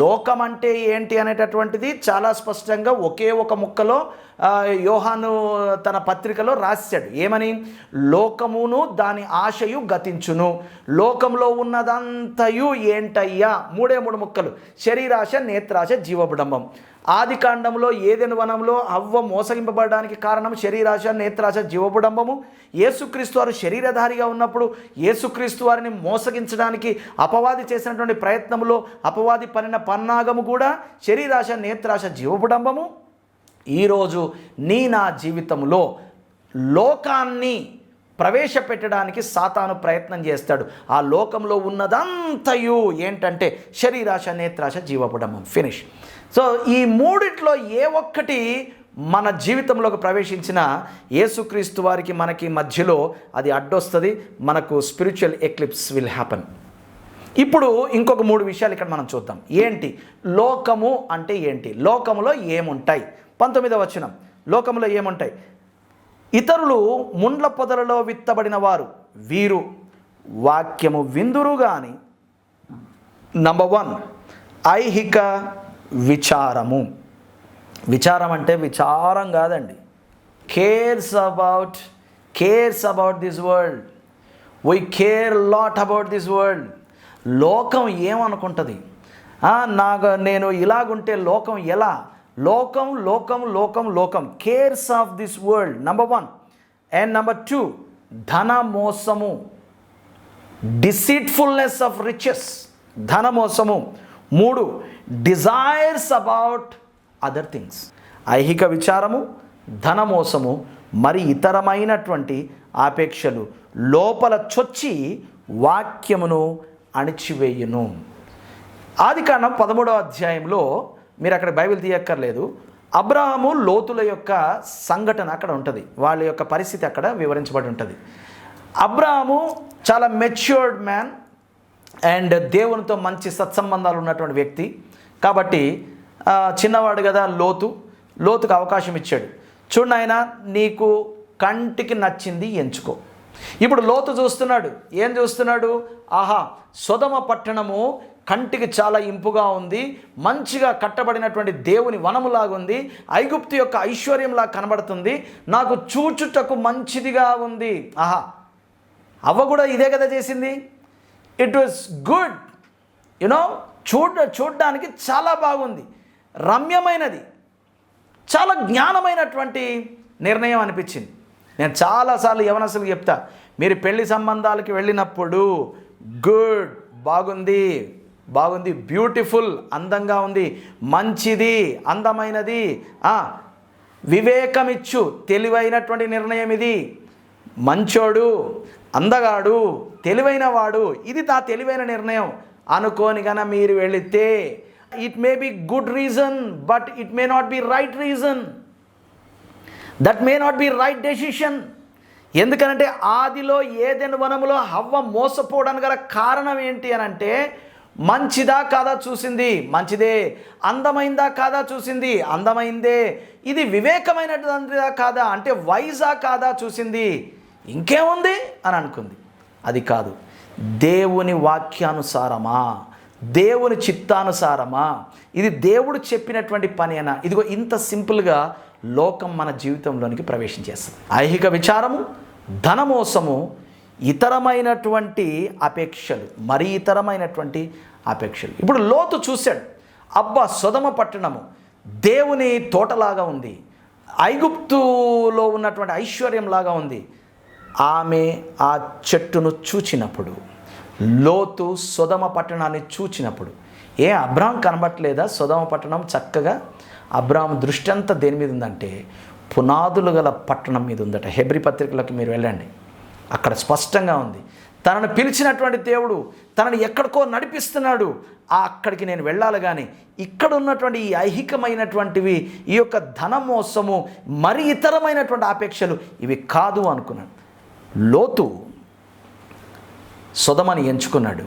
లోకం అంటే ఏంటి అనేటటువంటిది చాలా స్పష్టంగా ఒకే ఒక ముక్కలో యోహాను తన పత్రికలో రాశాడు. ఏమని? లోకమును దాని ఆశయు గతించును, లోకంలో ఉన్నదంతయు ఏంటయ్యా? 3 ముక్కలు. శరీరాశ, నేత్రాశ, జీవబుడంబం. ఆదికాండంలో ఏదెను వనంలో హవ్వ మోసగింపబడడానికి కారణం శరీరాశ, నేత్రాశ, జీవబుడంబము. యేసుక్రీస్తు వారు శరీరధారిగా ఉన్నప్పుడు యేసుక్రీస్తు వారిని మోసగించడానికి అపవాది చేసినటువంటి ప్రయత్నంలో అపవాది పనిన పన్నాగము కూడా శరీరాశ, నేత్రాశ, జీవబుడంబము. ఈరోజు నా జీవితంలో లోకాన్ని ప్రవేశపెట్టడానికి సాతాను ప్రయత్నం చేస్తాడు. ఆ లోకంలో ఉన్నదంతయు ఏంటంటే శరీరాశ, నేత్రాశ, జీవబుడంబం. ఫినిష్. సో ఈ 3 ఏ ఒక్కటి మన జీవితంలోకి ప్రవేశించిన యేసుక్రీస్తు వారికి మనకి మధ్యలో అది అడ్డొస్తుంది. మనకు స్పిరిచువల్ ఎక్లిప్స్ విల్ హ్యాపన్. ఇప్పుడు ఇంకొక 3 విషయాలు ఇక్కడ మనం చూద్దాం. ఏంటి లోకము అంటే ఏంటి? లోకములో ఏముంటాయి? 19వ వచనం. లోకములో ఏముంటాయి? ఇతరులు ముండ్ల పొదలలో విత్తబడిన వారు వీరు వాక్యము విందురు గాని. నంబర్ 1 ఐహిక విచారము. విచారం అంటే విచారం కాదండి, cares about this world. We care lot about this world. లోకం ఏమనుకుంటుంది, నేను ఇలాగుంటే లోకం ఎలా, లోకం cares of this world, number 1. And number 2, ధన మోసము, డిసీట్ఫుల్నెస్ ఆఫ్ రిచెస్, ధన మోసము. 3, డిజైర్స్ అబౌట్ అదర్ థింగ్స్, ఐహిక విచారము, ధన మోసము, మరి ఇతరమైనటువంటి ఆపేక్షలు లోపల చొచ్చి వాక్యమును అణిచివేయును. ఆదికాండం 13వ అధ్యాయంలో మీరు అక్కడ బైబిల్ తీయక్కర్లేదు, అబ్రహాము లోతుల యొక్క సంఘటన అక్కడ ఉంటుంది, వాళ్ళ యొక్క పరిస్థితి అక్కడ వివరించబడి ఉంటుంది. అబ్రహాము చాలా మెచ్యూర్డ్ మ్యాన్ అండ్ దేవునితో మంచి సత్సంబంధాలు ఉన్నటువంటి వ్యక్తి కాబట్టి చిన్నవాడు కదా లోతుకు అవకాశం ఇచ్చాడు. చూడు నాయన, నీకు కంటికి నచ్చింది ఎంచుకో. ఇప్పుడు లోతు చూస్తున్నాడు, ఏం చూస్తున్నాడు, ఆహా సొదొమ పట్టణము కంటికి చాలా ఇంపుగా ఉంది, మంచిగా కట్టబడినటువంటి దేవుని వనములాగా ఉంది, ఐగుప్తు యొక్క ఐశ్వర్యంలా కనబడుతుంది, నాకు చూచుటకు మంచిదిగా ఉంది. ఆహా, అవ్వ కూడా ఇదే కదా చేసింది. ఇట్ వాజ్ గుడ్, చూడడానికి చాలా బాగుంది, రమ్యమైనది, చాలా జ్ఞానమైనటువంటి నిర్ణయం అనిపించింది. నేను చాలాసార్లు యవనస్తులకు చెప్తా, మీరు పెళ్లి సంబంధాలకి వెళ్ళినప్పుడు గుడ్, బాగుంది, బ్యూటిఫుల్, అందంగా ఉంది, మంచిది, అందమైనది, వివేకమిచ్చు తెలివైనటువంటి నిర్ణయం ఇది, మంచోడు, అందగాడు, తెలివైనవాడు, ఇది నా తెలివైన నిర్ణయం అనుకోని గన మీరు వెళితే it may be good reason but it may not be right reason, that may not be right decision. ఎందుకనంటే ఆదిలో ఏదెను వనములో హవ్వ మోసపోవడానికి గల కారణం ఏంటి అని అంటే, మంచిదా కాదా చూసింది, మంచిదే, అందమైందా కాదా చూసింది, అందమైందే, ఇది వివేకమైనదా కాదా అంటే వైజా కాదా చూసింది, ఇంకేముంది అని అనుకుంది. అది కాదు, దేవుని వాక్యానుసారమా, దేవుని చిత్తానుసారమా, ఇది దేవుడు చెప్పినటువంటి పని అయినా, ఇదిగో ఇంత సింపుల్గా లోకం మన జీవితంలోనికి ప్రవేశించేస్తుంది. ఐహిక విచారము, ధనమోసము, ఇతరమైనటువంటి అపేక్షలు, మరీ ఇతరమైనటువంటి అపేక్షలు. ఇప్పుడు లోతు చూశాడు, అబ్బా సొదొమ పట్టణము దేవుని తోటలాగా ఉంది, ఐగుప్తులో ఉన్నటువంటి ఐశ్వర్యంలాగా ఉంది. ఆమె ఆ చెట్టును చూచినప్పుడు, లోతు సొదొమ పట్టణాన్ని చూచినప్పుడు, అబ్రాహాం కనబట్టలేదా సొదొమ పట్టణం చక్కగా? అబ్రాహాం దృష్టి అంతా దేని మీద ఉందంటే పునాదులు గల పట్టణం మీద ఉందట. హెబ్రీ పత్రికలకు మీరు వెళ్ళండి, అక్కడ స్పష్టంగా ఉంది. తనను పిలిచినటువంటి దేవుడు తనని ఎక్కడికో నడిపిస్తున్నాడు, అక్కడికి నేను వెళ్ళాలి, కానీ ఇక్కడ ఉన్నటువంటి ఈ ఐహికమైనటువంటివి, ఈ యొక్క ధనమోసము, మరి ఇతరమైనటువంటి ఆపేక్షలు ఇవి కాదు అనుకున్నాడు. లోతు సొదొమని ఎంచుకున్నాడు.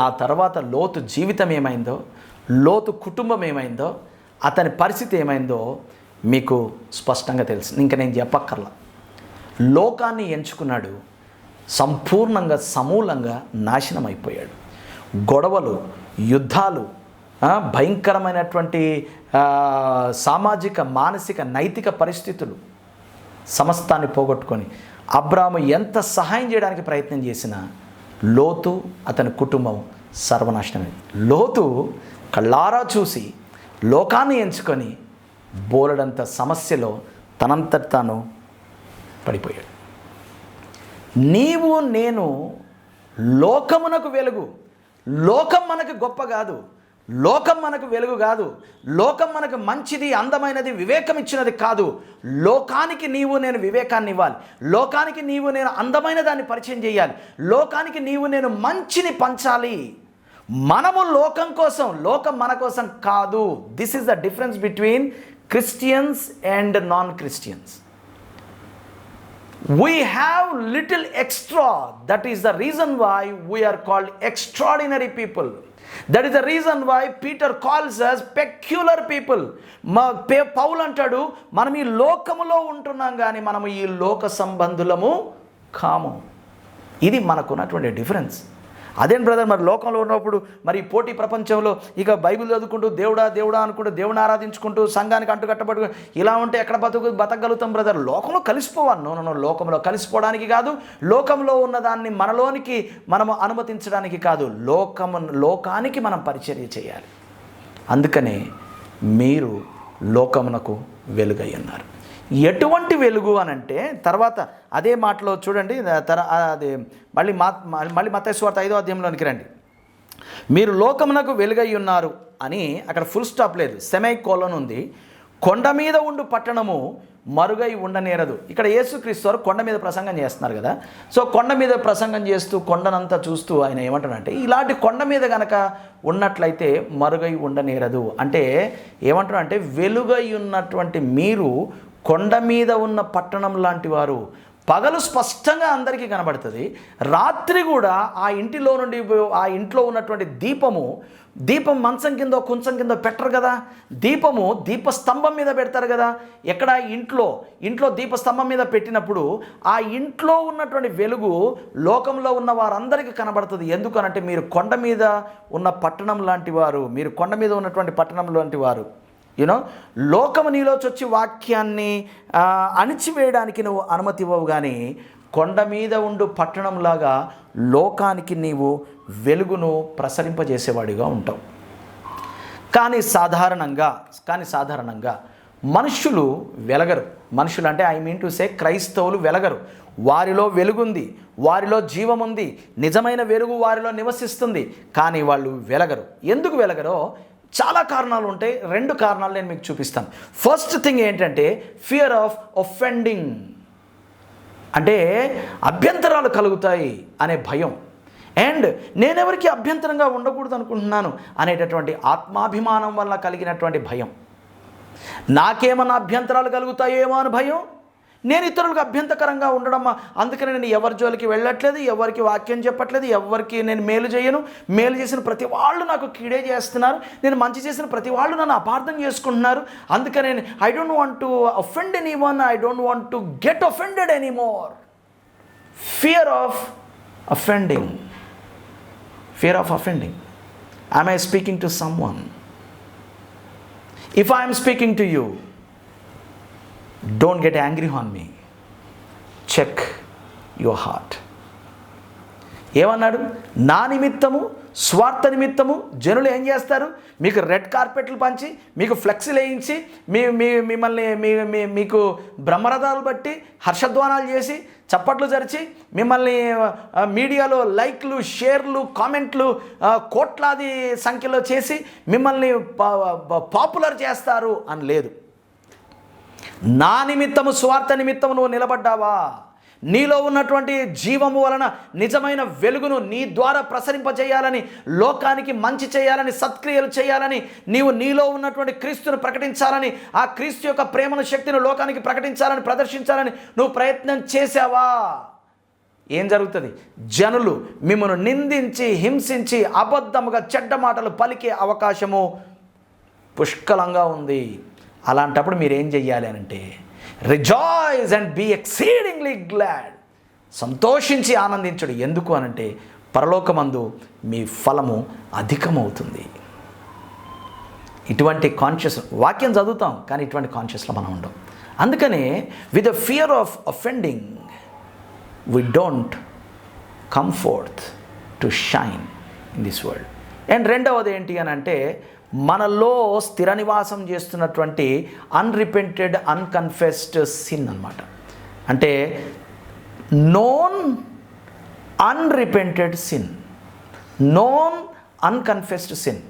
ఆ తర్వాత లోతు జీవితం ఏమైందో, లోతు కుటుంబం ఏమైందో, అతని పరిస్థితి ఏమైందో మీకు స్పష్టంగా తెలుసు, ఇంకా నేను చెప్పక్కర్లా. లోకాన్ని ఎంచుకున్నాడు, సంపూర్ణంగా సమూలంగా నాశనం అయిపోయాడు. గొడవలు, యుద్ధాలు, భయంకరమైనటువంటి సామాజిక, మానసిక, నైతిక పరిస్థితులు సమస్తాన్ని పోగొట్టుకొని అబ్రాహాము ఎంత సహాయం చేయడానికి ప్రయత్నం చేసినా లోతు అతని కుటుంబం సర్వనాశనమైంది. లోతు కళ్ళారా చూసి లోకాన్ని ఎంచుకొని బోలెడంత సమస్యలో తనంతట తాను పడిపోయాడు. నీవు నేను లోకమునకు వెలుగు. లోకం మనకు గొప్ప కాదు, లోకం మనకు వెలుగు కాదు, లోకం మనకు మంచిది, అందమైనది, వివేకం ఇచ్చినది కాదు. లోకానికి నీవు నేను వివేకాన్ని ఇవ్వాలి, లోకానికి నీవు నేను అందమైన దాన్ని పరిచయం చేయాలి, లోకానికి నీవు నేను మంచిని పంచాలి. మనము లోకం కోసం, లోకం మన కోసం కాదు. This is the difference between Christians and non Christians. We have little extra. That is the reason why we are called extraordinary people. That is the reason why Peter calls us peculiar people. పౌలు అంటాడు, మనం ఈ లోకములో ఉంటున్నాం కానీ మనము ఈ లోక సంబంధులము కాము. ఇది మనకున్నటువంటి డిఫరెన్స్. అదేం బ్రదర్, మరి లోకంలో ఉన్నప్పుడు మరి ఈ పోటీ ప్రపంచంలో ఇక బైబిల్ చదువుకుంటూ దేవుడా దేవుడా అనుకుంటూ దేవుని ఆరాధించుకుంటూ సంఘానికి అంటుకట్టబడు ఇలా ఉంటే ఎక్కడ బతకగలుగుతాం బ్రదర్? లోకంలో కలిసిపోవాలి. నో, లోకంలో కలిసిపోవడానికి కాదు, లోకంలో ఉన్నదాన్ని మనలోనికి మనము అనుమతించడానికి కాదు, లోకానికి మనం పరిచర్య చేయాలి. అందుకనే మీరు లోకమునకు వెలుగై ఉన్నారు. ఎటువంటి వెలుగు అనంటే తర్వాత అదే మాటలో చూడండి, అది మళ్ళీ మత్తయి సువార్త 5వ అధ్యాయంలోనికి రండి. మీరు లోకమునకు వెలుగై ఉన్నారు అని అక్కడ ఫుల్ స్టాప్ లేదు, సెమైకోలన్ ఉంది. కొండ మీద ఉండు పట్టణము మరుగై ఉండనేరదు. ఇక్కడ యేసుక్రీస్తు వారు కొండ మీద ప్రసంగం చేస్తున్నారు కదా. సో కొండ మీద ప్రసంగం చేస్తూ కొండనంతా చూస్తూ ఆయన ఏమంటారంటే, ఇలాంటి కొండ మీద కనుక ఉన్నట్లయితే మరుగై ఉండనేరదు అంటే ఏమంటారంటే, వెలుగై ఉన్నటువంటి మీరు కొండ మీద ఉన్న పట్టణం లాంటి వారు. పగలు స్పష్టంగా అందరికీ కనబడుతుంది, రాత్రి కూడా ఆ ఇంటిలో నుండి ఆ ఇంట్లో ఉన్నటువంటి దీపం మంచం కింద కుంచం కింద పెట్టరు కదా, దీపస్తంభం మీద పెడతారు కదా. ఎక్కడ ఇంట్లో దీపస్తంభం మీద పెట్టినప్పుడు ఆ ఇంట్లో ఉన్నటువంటి వెలుగు లోకంలో ఉన్న వారందరికీ కనబడుతుంది. ఎందుకనంటే మీరు కొండ మీద ఉన్న పట్టణం లాంటి వారు, మీరు కొండ మీద ఉన్నటువంటి పట్టణం లాంటి వారు. లోకము నీలోచొచ్చి వాక్యాన్ని అణిచివేయడానికి నువ్వు అనుమతి ఇవ్వవు, కానీ కొండ మీద ఉండు పట్టణంలాగా లోకానికి నీవు వెలుగును ప్రసరింపజేసేవాడిగా ఉంటావు. కానీ సాధారణంగా మనుషులు వెలగరు. మనుషులు అంటే ఐ మీన్ టు సే క్రైస్తవులు వెలగరు. వారిలో వెలుగుంది, వారిలో జీవం ఉంది, నిజమైన వెలుగు వారిలో నివసిస్తుంది, కానీ వాళ్ళు వెలగరు. ఎందుకు వెలగరో చాలా కారణాలు ఉంటాయి. 2 కారణాలు నేను మీకు చూపిస్తాను. ఫస్ట్ థింగ్ ఏంటంటే ఫియర్ ఆఫ్ ఒఫెండింగ్, అంటే అభ్యంతరాలు కలుగుతాయి అనే భయం. అండ్ నేనెవరికి అభ్యంతరంగా ఉండకూడదు అనుకుంటున్నాను అనేటటువంటి ఆత్మాభిమానం వల్ల కలిగినటువంటి భయం. నాకేమన్నా అభ్యంతరాలు కలుగుతాయేమో అని భయం. నేను ఇతరులకు అభ్యంతకరంగా ఉండడం, అందుకని నేను ఎవరి జోలికి వెళ్ళట్లేదు, ఎవరికి వాక్యం చెప్పట్లేదు, ఎవరికి నేను మేలు చేయను. మేలు చేసిన ప్రతి వాళ్ళు నాకు కీడే చేస్తున్నారు, నేను మంచి చేసిన ప్రతి వాళ్ళు నన్ను అపార్థం చేసుకుంటున్నారు. అందుకని I don't want to offend anyone, I don't want to get offended anymore. Fear of offending. Am I speaking to someone? If I am speaking to you, don't get angry on me. Check your heart. ఏమన్నాడు? నా నిమిత్తము, స్వార్థ నిమిత్తము జనులు ఏం చేస్తారు? మీకు red కార్పెట్లు పంచి, మీకు ఫ్లెక్సీలు వేయించి, మిమ్మల్ని మీకు బ్రహ్మరథాలు బట్టి హర్షధ్వానాలు చేసి, చప్పట్లు జరిచి, మిమ్మల్ని మీడియాలో లైక్లు, షేర్లు, కామెంట్లు కోట్లాది సంఖ్యలో చేసి మిమ్మల్ని పాపులర్ చేస్తారు అని లేదు. నా నిమిత్తము, స్వార్థ నిమిత్తము నువ్వు నిలబడ్డావా? నీలో ఉన్నటువంటి జీవము వలన నిజమైన వెలుగును నీ ద్వారా ప్రసరింపజేయాలని, లోకానికి మంచి చేయాలని, సత్క్రియలు చేయాలని, నీలో ఉన్నటువంటి క్రీస్తును ప్రకటించాలని, ఆ క్రీస్తు యొక్క ప్రేమను, శక్తిని లోకానికి ప్రకటించాలని, ప్రదర్శించాలని నువ్వు ప్రయత్నం చేసావా? ఏం జరుగుతుంది? జనులు మిమ్మల్ని నిందించి, హింసించి, అబద్ధముగా చెడ్డ మాటలు పలికే అవకాశము పుష్కలంగా ఉంది. అలాంటప్పుడు మీరు ఏం చెయ్యాలి అంటే, rejoice and be exceedingly glad. సంతోషించి ఆనందించుడు. ఎందుకు అనంటే పరలోకమందు మీ ఫలము అధికమవుతుంది. ఇటువంటి కాన్షియస్, వాక్యం చదువుతాం కానీ ఇటువంటి కాన్షియస్లో మనం ఉండం. అందుకనే with the fear of offending we don't come forth to shine in this world. And రెండవది ఏంటి అని అంటే, మనలో స్థిర నివాసం చేస్తున్నటువంటి అన్రిపెంటెడ్, అన్కన్ఫెస్డ్ సిన్ అన్నమాట. అంటే known అన్రిపెంటెడ్ sin, known unconfessed sin.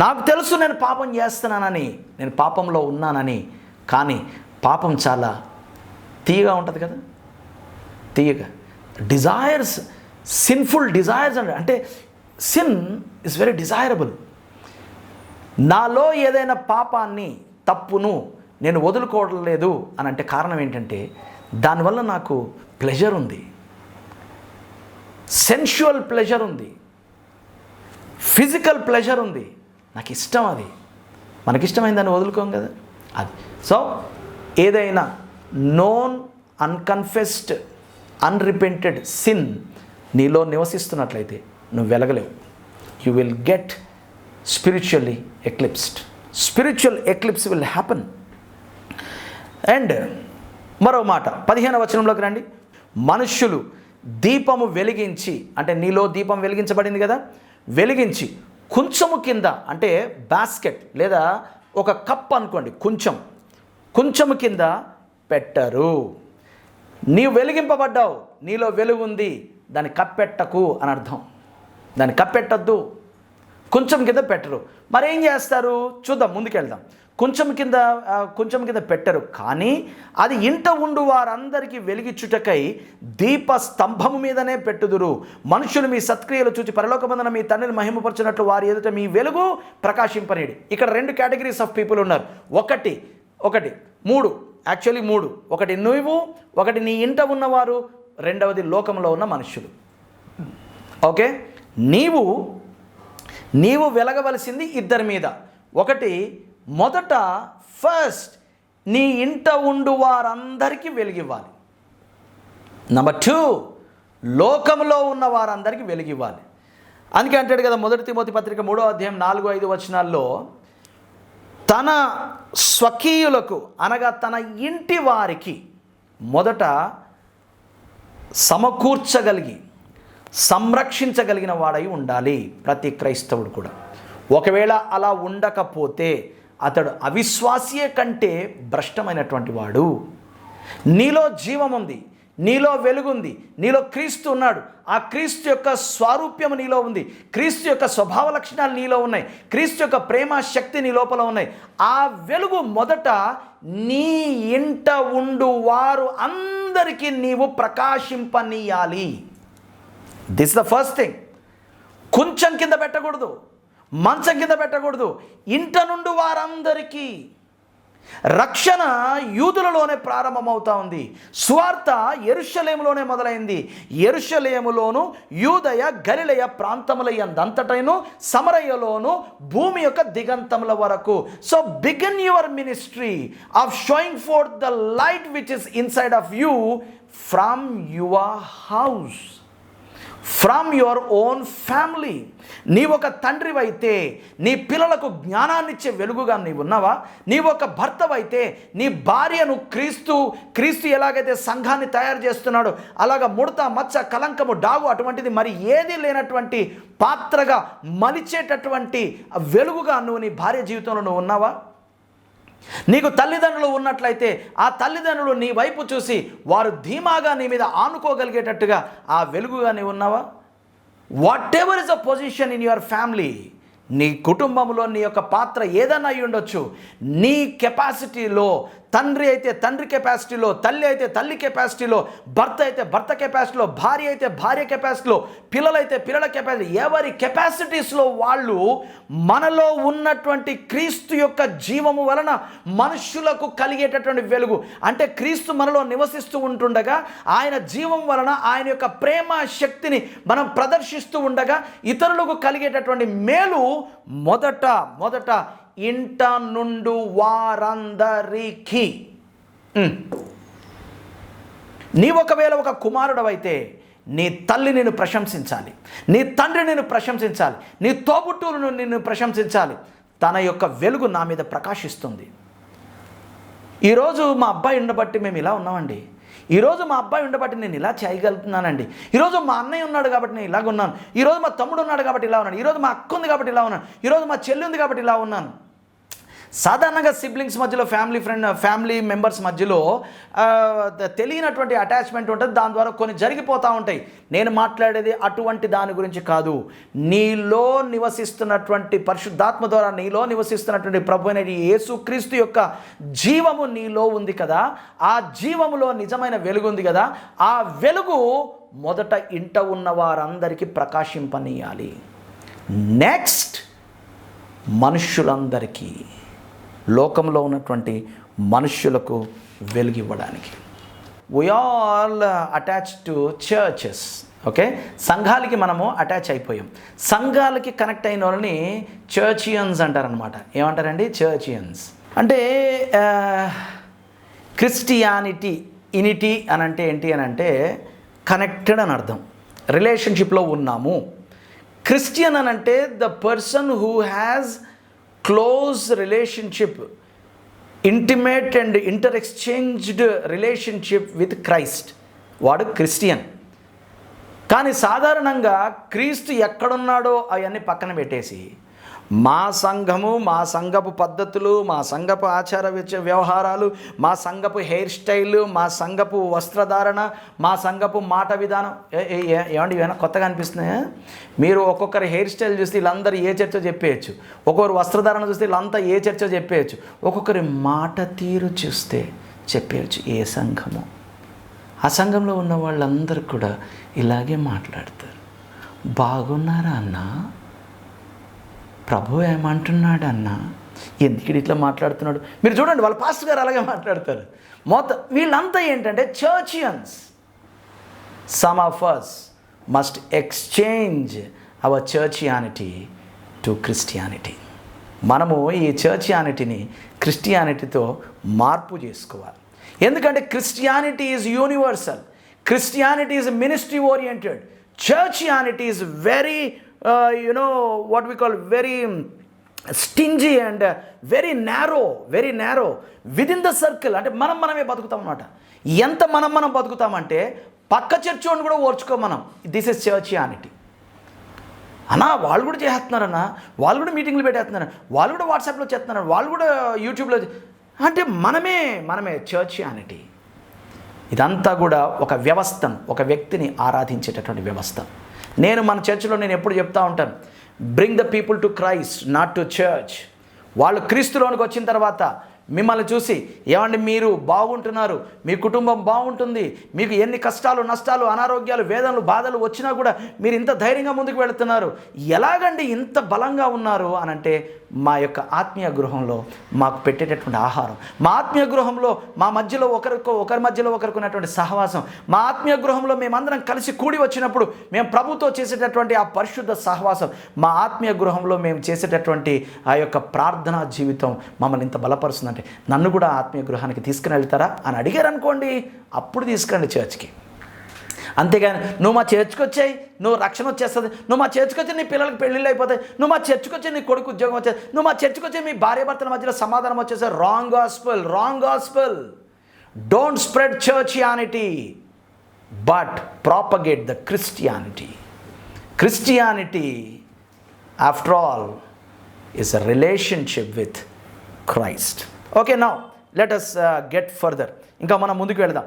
నాకు తెలుసు నేను పాపం చేస్తున్నానని, నేను పాపంలో ఉన్నానని, కానీ పాపం చాలా తీయగా ఉంటుంది కదా, తీయగా. డిజైర్స్, సిన్ఫుల్ డిజైర్స్ అంటే సిన్ ఇస్ వెరీ డిజైరబుల్. నాలో ఏదైనా పాపాన్ని, తప్పును నేను వదులుకోవడం లేదు అని అంటే కారణం ఏంటంటే, దానివల్ల నాకు ప్లెజర్ ఉంది, సెన్షువల్ ప్లెజర్ ఉంది, ఫిజికల్ ప్లెజర్ ఉంది, నాకు ఇష్టం. అది మనకిష్టమైన దాన్ని వదులుకోం కదా అది. సో ఏదైనా నోన్ అన్కన్ఫెస్డ్, అన్రిపెంటెడ్ సిన్ నీలో నివసిస్తున్నట్లయితే నువ్వు వెలగలేవు. You will get spiritually eclipsed. Spiritual eclipse will happen. And మరో మాట 15వ వచనంలోకి రండి. మనుష్యులు దీపము వెలిగించి, అంటే నీలో దీపం వెలిగించబడింది కదా, వెలిగించి కుంచము కింద, అంటే బాస్కెట్ లేదా ఒక కప్ అనుకోండి, కుంచము కింద పెట్టరు. నీవు వెలిగింపబడ్డావు, నీలో వెలుగు ఉంది, దాన్ని కప్పెట్టకు అని అర్థం. దాన్ని కప్పెట్టద్దు, కొంచెం కింద పెట్టరు. మరేం చేస్తారు చూద్దాం, ముందుకెళ్దాం. కొంచెం కింద పెట్టరు, కానీ అది ఇంట ఉండు వారందరికీ వెలిగించుటకై దీప స్తంభము మీదనే పెట్టుదురు. మనుషులు మీ సత్క్రియలు చూచి పరలోకమందున మీ తండ్రిని మహిమపరచినట్లు వారి ఎదుట మీ వెలుగు ప్రకాశింపనీయుడి. ఇక్కడ 2 కేటగిరీస్ ఆఫ్ పీపుల్ ఉన్నారు. మూడు. ఒకటి నువ్వు, ఒకటి నీ ఇంట ఉన్నవారు, రెండవది లోకంలో ఉన్న మనుషులు. ఓకే, నీవు వెలగవలసింది ఇద్దరి మీద. ఒకటి, మొదట ఫస్ట్ నీ ఇంట ఉండు వారందరికీ వెలిగివ్వాలి. నెంబర్ 2, లోకంలో ఉన్న వారందరికీ వెలిగివ్వాలి. అందుకే అంటాడు కదా, 1 తిమోతి పత్రిక 3వ అధ్యాయం 4-5 వచనాల్లో, తన స్వకీయులకు అనగా తన ఇంటి వారికి మొదట సమకూర్చగలిగి సంరక్షించగలిగిన వాడై ఉండాలి ప్రతి క్రైస్తవుడు కూడా. ఒకవేళ అలా ఉండకపోతే అతడు అవిశ్వాసియే కంటే భ్రష్టమైనటువంటి వాడు. నీలో జీవం ఉంది, నీలో వెలుగుంది, నీలో క్రీస్తు ఉన్నాడు. ఆ క్రీస్తు యొక్క స్వారూప్యము నీలో ఉంది, క్రీస్తు యొక్క స్వభావ లక్షణాలు నీలో ఉన్నాయి, క్రీస్తు యొక్క ప్రేమ శక్తి నీ లోపల ఉన్నాయి. ఆ వెలుగు మొదట నీ ఇంట ఉండు వారు అందరికీ నీవు ప్రకాశింపనీయాలి. This is the first thing. కొంచెం కింద పెట్టకూడదు, మంచం కింద పెట్టకూడదు, ఇంట నుండి వారందరికీ. రక్షణ యూదులలోనే ప్రారంభమవుతా ఉంది. సువార్త యెరూషలేములోనే మొదలైంది. యెరూషలేములోను, యూదయ గలిలయ ప్రాంతములంతటను, సమరయలోను, భూమి యొక్క దిగంతముల వరకు. So begin your ministry of showing forth the light which is inside of you from your house, from your own family. నీవొక తండ్రివైతే నీ పిల్లలకు జ్ఞానాన్నిచ్చే వెలుగుగా నీవు ఉన్నావా? నీవొక భర్తవైతే నీ భార్యను క్రీస్తు ఎలాగైతే సంఘాన్ని తయారు చేస్తున్నాడో అలాగ ముడత, మచ్చ, కలంకము, డాగు అటువంటిది మరి ఏది లేనటువంటి పాత్రగా మలిచేటటువంటి వెలుగుగా నువ్వు నీ భార్య జీవితంలో నువ్వు ఉన్నావా? నీకు తల్లిదండ్రులు ఉన్నట్లయితే ఆ తల్లిదండ్రులు నీ వైపు చూసి వారు ధీమాగా నీ మీద ఆనుకోగలిగేటట్టుగా ఆ వెలుగుగా నీవు ఉన్నావా? What ever is a position in your family, నీ కుటుంబంలో నీ యొక్క పాత్ర ఏదైనా అయి ఉండొచ్చు. నీ కెపాసిటీలో, తండ్రి అయితే తండ్రి కెపాసిటీలో, తల్లి అయితే తల్లి కెపాసిటీలో, భర్త అయితే భర్త కెపాసిటీలో, భార్య అయితే భార్య కెపాసిటీలో, పిల్లలైతే పిల్లల కెపాసిటీ, ఎవరి కెపాసిటీస్లో వాళ్ళు మనలో ఉన్నటువంటి క్రీస్తు యొక్క జీవము వలన మనుషులకు కలిగేటటువంటి వెలుగు. అంటే క్రీస్తు మనలో నివసిస్తూ ఉంటుండగా ఆయన జీవం వలన ఆయన యొక్క ప్రేమ శక్తిని మనం ప్రదర్శిస్తూ ఉండగా ఇతరులకు కలిగేటటువంటి మేలు మొదట ఇంట నుండు వారందరికీ. నీవొకవేళ ఒక కుమారుడవైతే నీ తల్లి నిన్ను ప్రశంసించాలి, నీ తండ్రి నిన్ను ప్రశంసించాలి, నీ తోబుట్టువులను నిన్ను ప్రశంసించాలి. తన యొక్క వెలుగు నా మీద ప్రకాశిస్తుంది. ఈరోజు మా అబ్బాయి ఉండబట్టి మేము ఇలా ఉన్నామండి, ఈరోజు మా అబ్బాయి ఉండబట్టి నేను ఇలా చేయగలుగుతున్నానండి, ఈరోజు మా అన్నయ్య ఉన్నాడు కాబట్టి నేను ఇలాగ ఉన్నాను, ఈరోజు మా తమ్ముడు ఉన్నాడు కాబట్టి ఇలా ఉన్నాను, ఈరోజు మా అక్క ఉంది కాబట్టి ఇలా ఉన్నాను, ఈరోజు మా చెల్లి ఉంది కాబట్టి ఇలా ఉన్నాను. సాధారణంగా సిబ్లింగ్స్ మధ్యలో, ఫ్యామిలీ మెంబర్స్ మధ్యలో తెలియనటువంటి అటాచ్మెంట్ ఉంటుంది. దాని ద్వారా కొన్ని జరిగిపోతూ ఉంటాయి. నేను మాట్లాడేది అటువంటి దాని గురించి కాదు. నీలో నివసిస్తున్నటువంటి పరిశుద్ధాత్మ ద్వారా నీలో నివసిస్తున్నటువంటి ప్రభు అయిన యేసుక్రీస్తు యొక్క జీవము నీలో ఉంది కదా, ఆ జీవములో నిజమైన వెలుగు ఉంది కదా, ఆ వెలుగు మొదట ఇంట ఉన్న వారందరికీ ప్రకాశింపనీయాలి. నెక్స్ట్ మనుష్యులందరికీ, లోకంలో ఉన్నటువంటి మనుష్యులకు వెలుగివ్వడానికి. we all attached to churches. Okay, సంఘాలకి మనము అటాచ్ అయిపోయాం. సంఘాలకి కనెక్ట్ అయిన వాళ్ళని చర్చియన్స్ అంటారనమాట. ఏమంటారండి? చర్చియన్స్ అంటే క్రిస్టియానిటీ అని అంటే ఏంటి అని అంటే కనెక్టెడ్ అని అర్థం. రిలేషన్షిప్లో ఉన్నాము, క్రిస్టియన్ అని అంటే the person who has close relationship, intimate and inter exchanged relationship with Christ, వాడు క్రిస్టియన్. కానీ సాధారణంగా క్రీస్తు ఎక్కడున్నాడో అవన్నీ పక్కన పెట్టేసి మా సంఘము, మా సంఘపు పద్ధతులు, మా సంఘపు ఆచార వ్యవహారాలు, మా సంఘపు హెయిర్ స్టైల్, మా సంఘపు వస్త్రధారణ, మా సంఘపు మాట విధానం. ఏమండి ఏమైనా కొత్తగా అనిపిస్తున్నాయా? మీరు ఒక్కొక్కరి హెయిర్ స్టైల్ చూస్తే వీళ్ళందరూ ఏ చర్చో చెప్పేయచ్చు, ఒక్కొక్కరు వస్త్రధారణ చూస్తే వీళ్ళంతా ఏ చర్చో చెప్పేయచ్చు, ఒక్కొక్కరి మాట తీరు చూస్తే చెప్పేయచ్చు ఏ సంఘము. ఆ సంఘంలో ఉన్న వాళ్ళందరూ కూడా ఇలాగే మాట్లాడతారు. బాగున్నారా అన్న, ప్రభు ఏమంటున్నాడు అన్న, ఎందుకు ఇట్లా మాట్లాడుతున్నాడు. మీరు చూడండి, వాళ్ళ పాస్టర్ గారు అలాగే మాట్లాడతారు. మొత్తం వీళ్ళంతా ఏంటంటే churchians. Some of us must exchange our churchianity to Christianity. మనము ఈ చర్చియానిటీని క్రిస్టియానిటీతో మార్పు చేసుకోవాలి. ఎందుకంటే Christianity is universal, Christianity is ministry oriented, churchianity is very what we call very stingy and very narrow within the circle. అంటే మనమే బతుకుతాం అన్నమాట. ఎంత మనం బతుకుతామంటే పక్క చర్చోని కూడా ఓర్చుకో మనం. This is churchianity. అన్నా వాళ్ళు కూడా చేస్తున్నారన్నా, వాళ్ళు కూడా మీటింగ్లు పెట్టేస్తున్నారు, వాళ్ళు కూడా వాట్సాప్లో చేస్తున్నారు, వాళ్ళు కూడా యూట్యూబ్లో, అంటే మనమే చర్చియానిటీ. ఇదంతా కూడా ఒక వ్యవస్థను, ఒక వ్యక్తిని ఆరాధించేటటువంటి వ్యవస్థ. నేను మన చర్చిలో ఎప్పుడు చెప్తా ఉంటాను, bring the people to Christ, not to church. వాళ్ళు క్రీస్తులోనికి వచ్చిన తర్వాత మిమ్మల్ని చూసి, ఏమండి మీరు బాగుంటున్నారు, మీ కుటుంబం బాగుంటుంది, మీకు ఎన్ని కష్టాలు, నష్టాలు, అనారోగ్యాలు, వేదనలు, బాధలు వచ్చినా కూడా మీరు ఇంత ధైర్యంగా ముందుకు వెళుతున్నారు, ఎలాగండి ఇంత బలంగా ఉన్నారు అని అంటే, మా యొక్క ఆత్మీయ గృహంలో మాకు పెట్టేటటువంటి ఆహారం, మా ఆత్మీయ గృహంలో మా మధ్యలో ఒకరి మధ్యలో ఒకరికి ఉన్నటువంటి సహవాసం, మా ఆత్మీయ గృహంలో మేమందరం కలిసి కూడి వచ్చినప్పుడు మేము ప్రభుతో చేసేటటువంటి ఆ పరిశుద్ధ సహవాసం, మా ఆత్మీయ గృహంలో మేము చేసేటటువంటి ఆ యొక్క ప్రార్థనా జీవితం మమ్మల్ని ఇంత బలపరుస్తుంది. అంటే నన్ను కూడా ఆత్మీయ గృహానికి తీసుకుని వెళ్తారా అని అడిగారు అనుకోండి, అప్పుడు తీసుకురండి చర్చ్కి. అంతేగాని నువ్వు మా చర్చ్కి వచ్చాయి, నువ్వు రక్షణ వచ్చేస్తుంది, నువ్వు మా చర్చ్కి వచ్చి నీ పిల్లలకి పెళ్ళిళ్ళు అయిపోతాయి, నువ్వు మా చర్చ్కి వచ్చి నీ కొడుకు ఉద్యోగం వచ్చేది, నువ్వు మా చర్చ్కి వచ్చి మీ భార్యాభర్తల మధ్యలో సమాధానం వచ్చేసి wrong gospel. Don't spread churchianity but propagate the Christianity. Christianity after all is a relationship with Christ. Okay, now let us get further. ఇంకా మనం ముందుకు వెళదాం.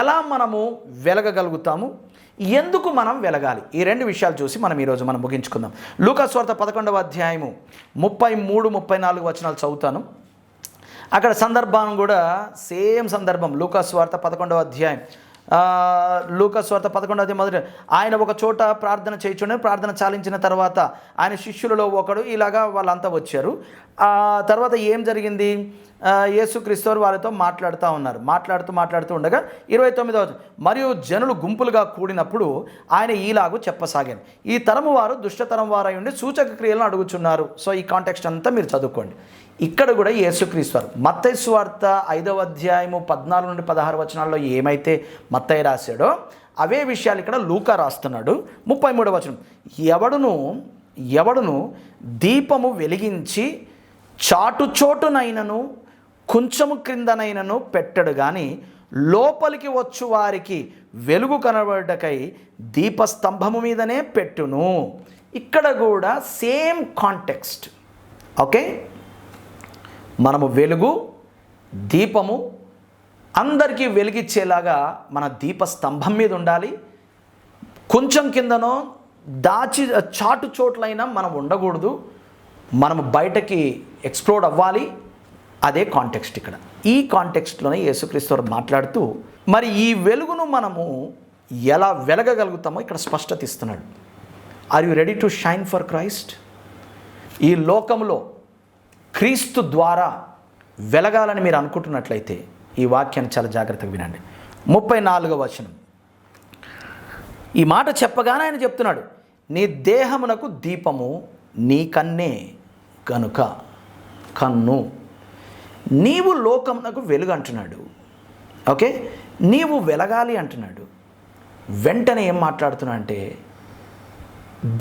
ఎలా మనము వెలగగలుగుతాము, ఎందుకు మనం వెలగాలి, ఈ రెండు విషయాలు చూసి మనం ఈరోజు ముగించుకుందాం. లూకా సువార్త 11వ అధ్యాయము 33-34 వచనాలు చదువుతాను. అక్కడ సందర్భం కూడా సేమ్ సందర్భం. లూకా సువార్త 11వ అధ్యాయం, లూకా సువార్త 11వ అధ్యాయం మొదటి, ఆయన ఒక చోట ప్రార్థన చేయించుండే, ప్రార్థన చాలించిన తర్వాత ఆయన శిష్యులలో ఒకడు, ఇలాగా వాళ్ళంతా వచ్చారు. ఆ తర్వాత ఏం జరిగింది, యేసుక్రీస్తు వారితో మాట్లాడుతూ ఉండగా 29వ మరియు జనులు గుంపులుగా కూడినప్పుడు ఆయన ఈలాగు చెప్పసాగాను, ఈ తరము వారు దుష్టతరం వారై ఉండి సూచక క్రియలను అడుగుచున్నారు. సో ఈ కాంటెక్స్ట్ అంతా మీరు చదువుకోండి. ఇక్కడ కూడా యేసుక్రీస్తు వారు మత్తయి సువార్త 5వ అధ్యాయము 14-16 వచనాల్లో ఏమైతే మత్తయి రాశాడో అవే విషయాలు ఇక్కడ లూకా రాస్తున్నాడు. 33వ వచనం, ఎవడును దీపము వెలిగించి చాటుచోటునైనను కొంచెము క్రిందనైనను పెట్టడు కానీ లోపలికి వచ్చు వారికి వెలుగు కనబడకై దీపస్తంభము మీదనే పెట్టును. ఇక్కడ కూడా సేమ్ కాంటెక్స్ట్. ఓకే, మనము వెలుగు, దీపము అందరికీ వెలిగిచ్చేలాగా మన దీపస్తంభం మీద ఉండాలి. కొంచెం కిందనో చాటు చోట్లైనా మనం ఉండకూడదు, మనము బయటకి ఎక్స్ప్లోడ్ అవ్వాలి. అదే కాంటెక్స్ట్ ఇక్కడ. ఈ కాంటెక్స్ట్లోనే యేసుక్రీస్తు వారు మాట్లాడుతూ మరి ఈ వెలుగును మనము ఎలా వెలగగలుగుతామో ఇక్కడ స్పష్టత ఇస్తున్నాడు. Are you ready to shine for Christ? ఈ లోకంలో క్రీస్తు ద్వారా వెలగాలని మీరు అనుకుంటున్నట్లయితే ఈ వాక్యాన్ని చాలా జాగ్రత్తగా వినండి. 34వ వచనం, ఈ మాట చెప్పగానే ఆయన చెప్తున్నాడు, నీ దేహమునకు దీపము నీ కన్నే గనుక కన్ను, నీవు లోకమునకు వెలుగు అంటున్నాడు. ఓకే, నీవు వెలగాలి అంటున్నాడు. వెంటనే ఏం మాట్లాడుతున్నా అంటే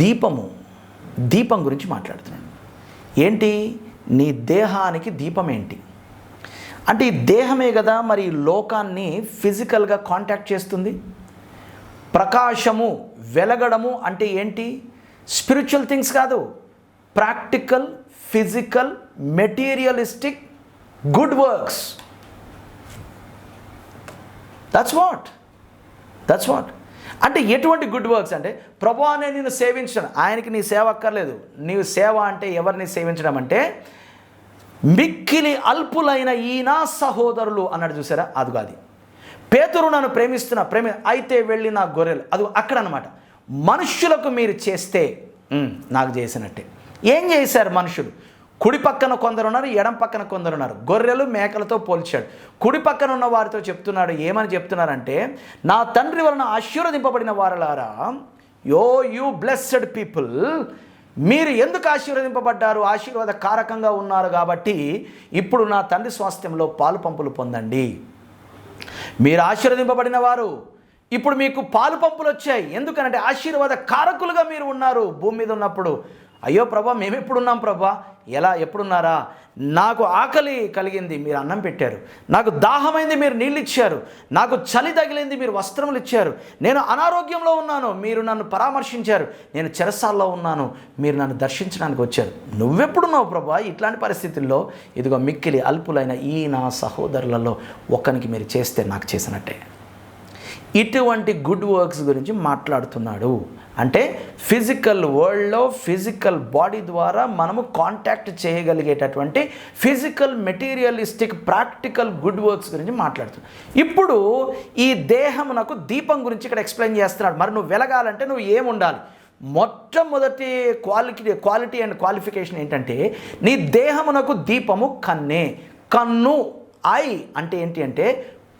దీపము దీపం గురించి మాట్లాడుతున్నాడు. ఏంటి? నీ దేహానికి దీపం ఏంటి అంటే ఈ దేహమే కదా మరి లోకాన్ని ఫిజికల్గా కాంటాక్ట్ చేస్తుంది. ప్రకాశము, వెలగడము అంటే ఏంటి? స్పిరిచువల్ థింగ్స్ కాదు, practical, physical, materialistic good works. That's what అంటే ఎటువంటి గుడ్ వర్క్స్ అంటే, ప్రభువా నేను నిన్ను సేవించను, ఆయనకి నీ సేవ అక్కర్లేదు. నీవు సేవ అంటే ఎవరిని సేవించడం అంటే, మిక్కిలి అల్పులైన ఈ నా సహోదరులు అన్నాడు చూసారా, అదిగో అది. పేతురు నన్ను ప్రేమ అయితే వెళ్ళి నా గొర్రెలు, అది అక్కడ అనమాట. మనుష్యులకు మీరు చేస్తే నాకు చేసినట్టే. ఏం చేశారు మనుషులు? కుడి పక్కన కొందరున్నారు, ఎడం పక్కన కొందరున్నారు. గొర్రెలు మేకలతో పోల్చాడు. కుడి పక్కన ఉన్న వారితో చెప్తున్నాడు, ఏమని చెప్తున్నారంటే, నా తండ్రి వలన ఆశీర్వదింపబడిన వారలారా, యూ బ్లెస్సెడ్ పీపుల్, మీరు ఎందుకు ఆశీర్వదింపబడ్డారు? ఆశీర్వాద కారకంగా ఉన్నారు కాబట్టి ఇప్పుడు నా తండ్రి స్వాస్థ్యంలో పాలు పంపులు పొందండి. మీరు ఆశీర్వదింపబడిన వారు, ఇప్పుడు మీకు పాలు పంపులు వచ్చాయి. ఎందుకనంటే ఆశీర్వాద కారకులుగా మీరు ఉన్నారు భూమి మీద ఉన్నప్పుడు. అయ్యో ప్రభా, మేము ఎప్పుడున్నాం ప్రభా? ఎలా ఎప్పుడున్నారా? నాకు ఆకలి కలిగింది, మీరు అన్నం పెట్టారు. నాకు దాహమైంది, మీరు నీళ్ళు ఇచ్చారు. నాకు చలి తగిలింది, మీరు వస్త్రములు ఇచ్చారు. నేను అనారోగ్యంలో ఉన్నాను, మీరు నన్ను పరామర్శించారు. నేను చెరసాల్లో ఉన్నాను, మీరు నన్ను దర్శించడానికి వచ్చారు. నువ్వెప్పుడున్నావు ప్రభా? ఇట్లాంటి పరిస్థితుల్లో ఇదిగో మిక్కిలి అల్పులైన ఈ నా సహోదరులలో ఒక్కనికి మీరు చేస్తే నాకు చేసినట్టే. ఇటువంటి గుడ్ వర్క్స్ గురించి మాట్లాడుతున్నాడు. అంటే ఫిజికల్ వరల్డ్లో ఫిజికల్ బాడీ ద్వారా మనము కాంటాక్ట్ చేయగలిగేటటువంటి physical, materialistic, practical good works గురించి మాట్లాడుతున్నాడు. ఇప్పుడు ఈ దేహమునకు దీపం గురించి ఇక్కడ ఎక్స్ప్లెయిన్ చేస్తున్నాడు. మరి నువ్వు వెలగాలంటే నువ్వు ఏముండాలి? మొట్టమొదటి క్వాలిటీ అండ్ క్వాలిఫికేషన్ ఏంటంటే, నీ దేహమునకు దీపము కన్నే. కన్ను, ఐ అంటే ఏంటి అంటే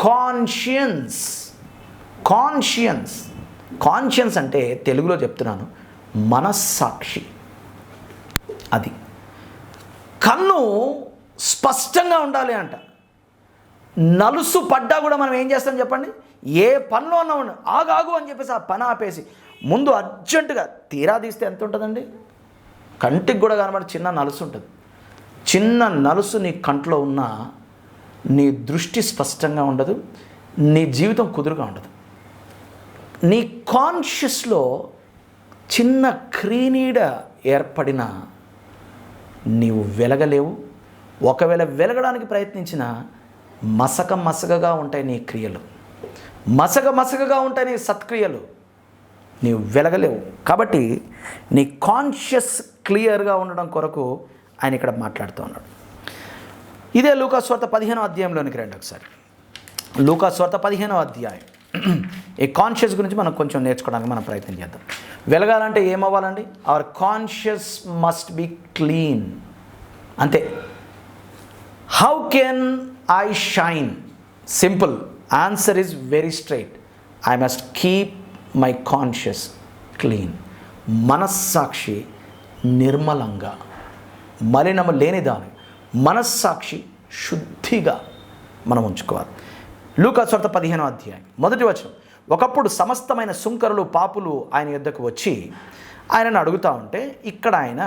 కాన్షియన్స్. కాన్షియన్స్ అంటే తెలుగులో చెప్తున్నాను, మనస్సాక్షి. అది కన్ను స్పష్టంగా ఉండాలి అంట. నలుసు పడ్డా కూడా మనం ఏం చేస్తాం చెప్పండి? ఏ పనిలో ఉన్నా ఆగాగు అని చెప్పేసి ఆ పని ఆపేసి ముందు అర్జెంటుగా తీరా తీస్తే ఎంత ఉంటుందండి? కంటికి కూడా కనబడి చిన్న నలుసు ఉంటుంది. చిన్న నలుసు నీ కంట్లో ఉన్నా నీ దృష్టి స్పష్టంగా ఉండదు, నీ జీవితం కుదురుగా ఉండదు. నీ కాన్షియస్లో చిన్న క్రీనీడ ఏర్పడినా నీవు వెలగలేవు. ఒకవేళ వెలగడానికి ప్రయత్నించినా మసకగా ఉంటాయి నీ క్రియలు, మసకగా ఉంటాయి నీ సత్క్రియలు. నీవు వెలగలేవు. కాబట్టి నీ కాన్షియస్ క్లియర్గా ఉండడం కొరకు ఆయన ఇక్కడ మాట్లాడుతూ ఉన్నాడు. ఇదే లూకాసు వార్త 15వ అధ్యాయంలోనికి రండి ఒకసారి. లూకాసు వార్త 15వ అధ్యాయం. ఈ కాన్షియస్ గురించి మనం కొంచెం నేర్చుకోవడానికి మనం ప్రయత్నం చేద్దాం. వెలగాలంటే ఏమవ్వాలండి? Our conscious must be clean. అంతే. How can I shine? Simple answer is very straight. I must keep my conscious clean. మనస్సాక్షి నిర్మలంగా, మలినము లేనిదాని మనస్సాక్షి శుద్ధిగా మనం ఉంచుకోవాలి. లూకాసు వార్త 15వ అధ్యాయం 1వ వచనం. ఒకప్పుడు సమస్తమైన సుంకరులు, పాపులు ఆయన యొద్దకు వచ్చి ఆయనను అడుగుతూ ఉంటే ఇక్కడ ఆయన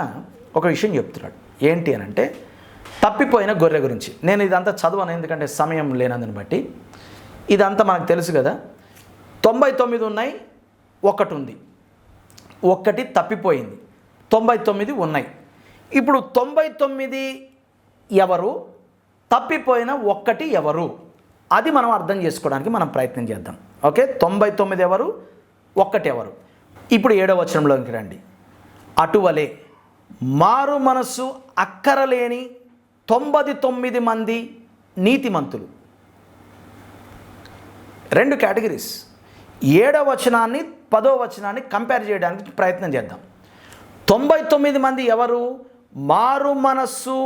ఒక విషయం చెప్తున్నాడు. ఏంటి అని అంటే, తప్పిపోయిన గొర్రె గురించి. నేను ఇదంతా చదవను, ఎందుకంటే సమయం లేనందుని బట్టి. ఇదంతా మనకు తెలుసు కదా. 99 ఉన్నాయి, ఒకటి ఉంది. ఒక్కటి తప్పిపోయింది, 99 ఉన్నాయి. ఇప్పుడు 99 ఎవరు, తప్పిపోయిన ఒక్కటి ఎవరు, అది మనం అర్థం చేసుకోవడానికి మనం ప్రయత్నం చేద్దాం. ఓకే, 99 ఎవరు, ఒక్కటి ఎవరు? ఇప్పుడు 7వ వచనంలోకి రండి. అటువలే మారు మనసు అక్కరలేని 99 మంది నీతిమంతులు. 2 కేటగిరీస్. 7వ వచనాన్ని 10వ వచనాన్ని కంపేర్ చేయడానికి ప్రయత్నం చేద్దాం. 99 మంది ఎవరు? మారు మనస్సు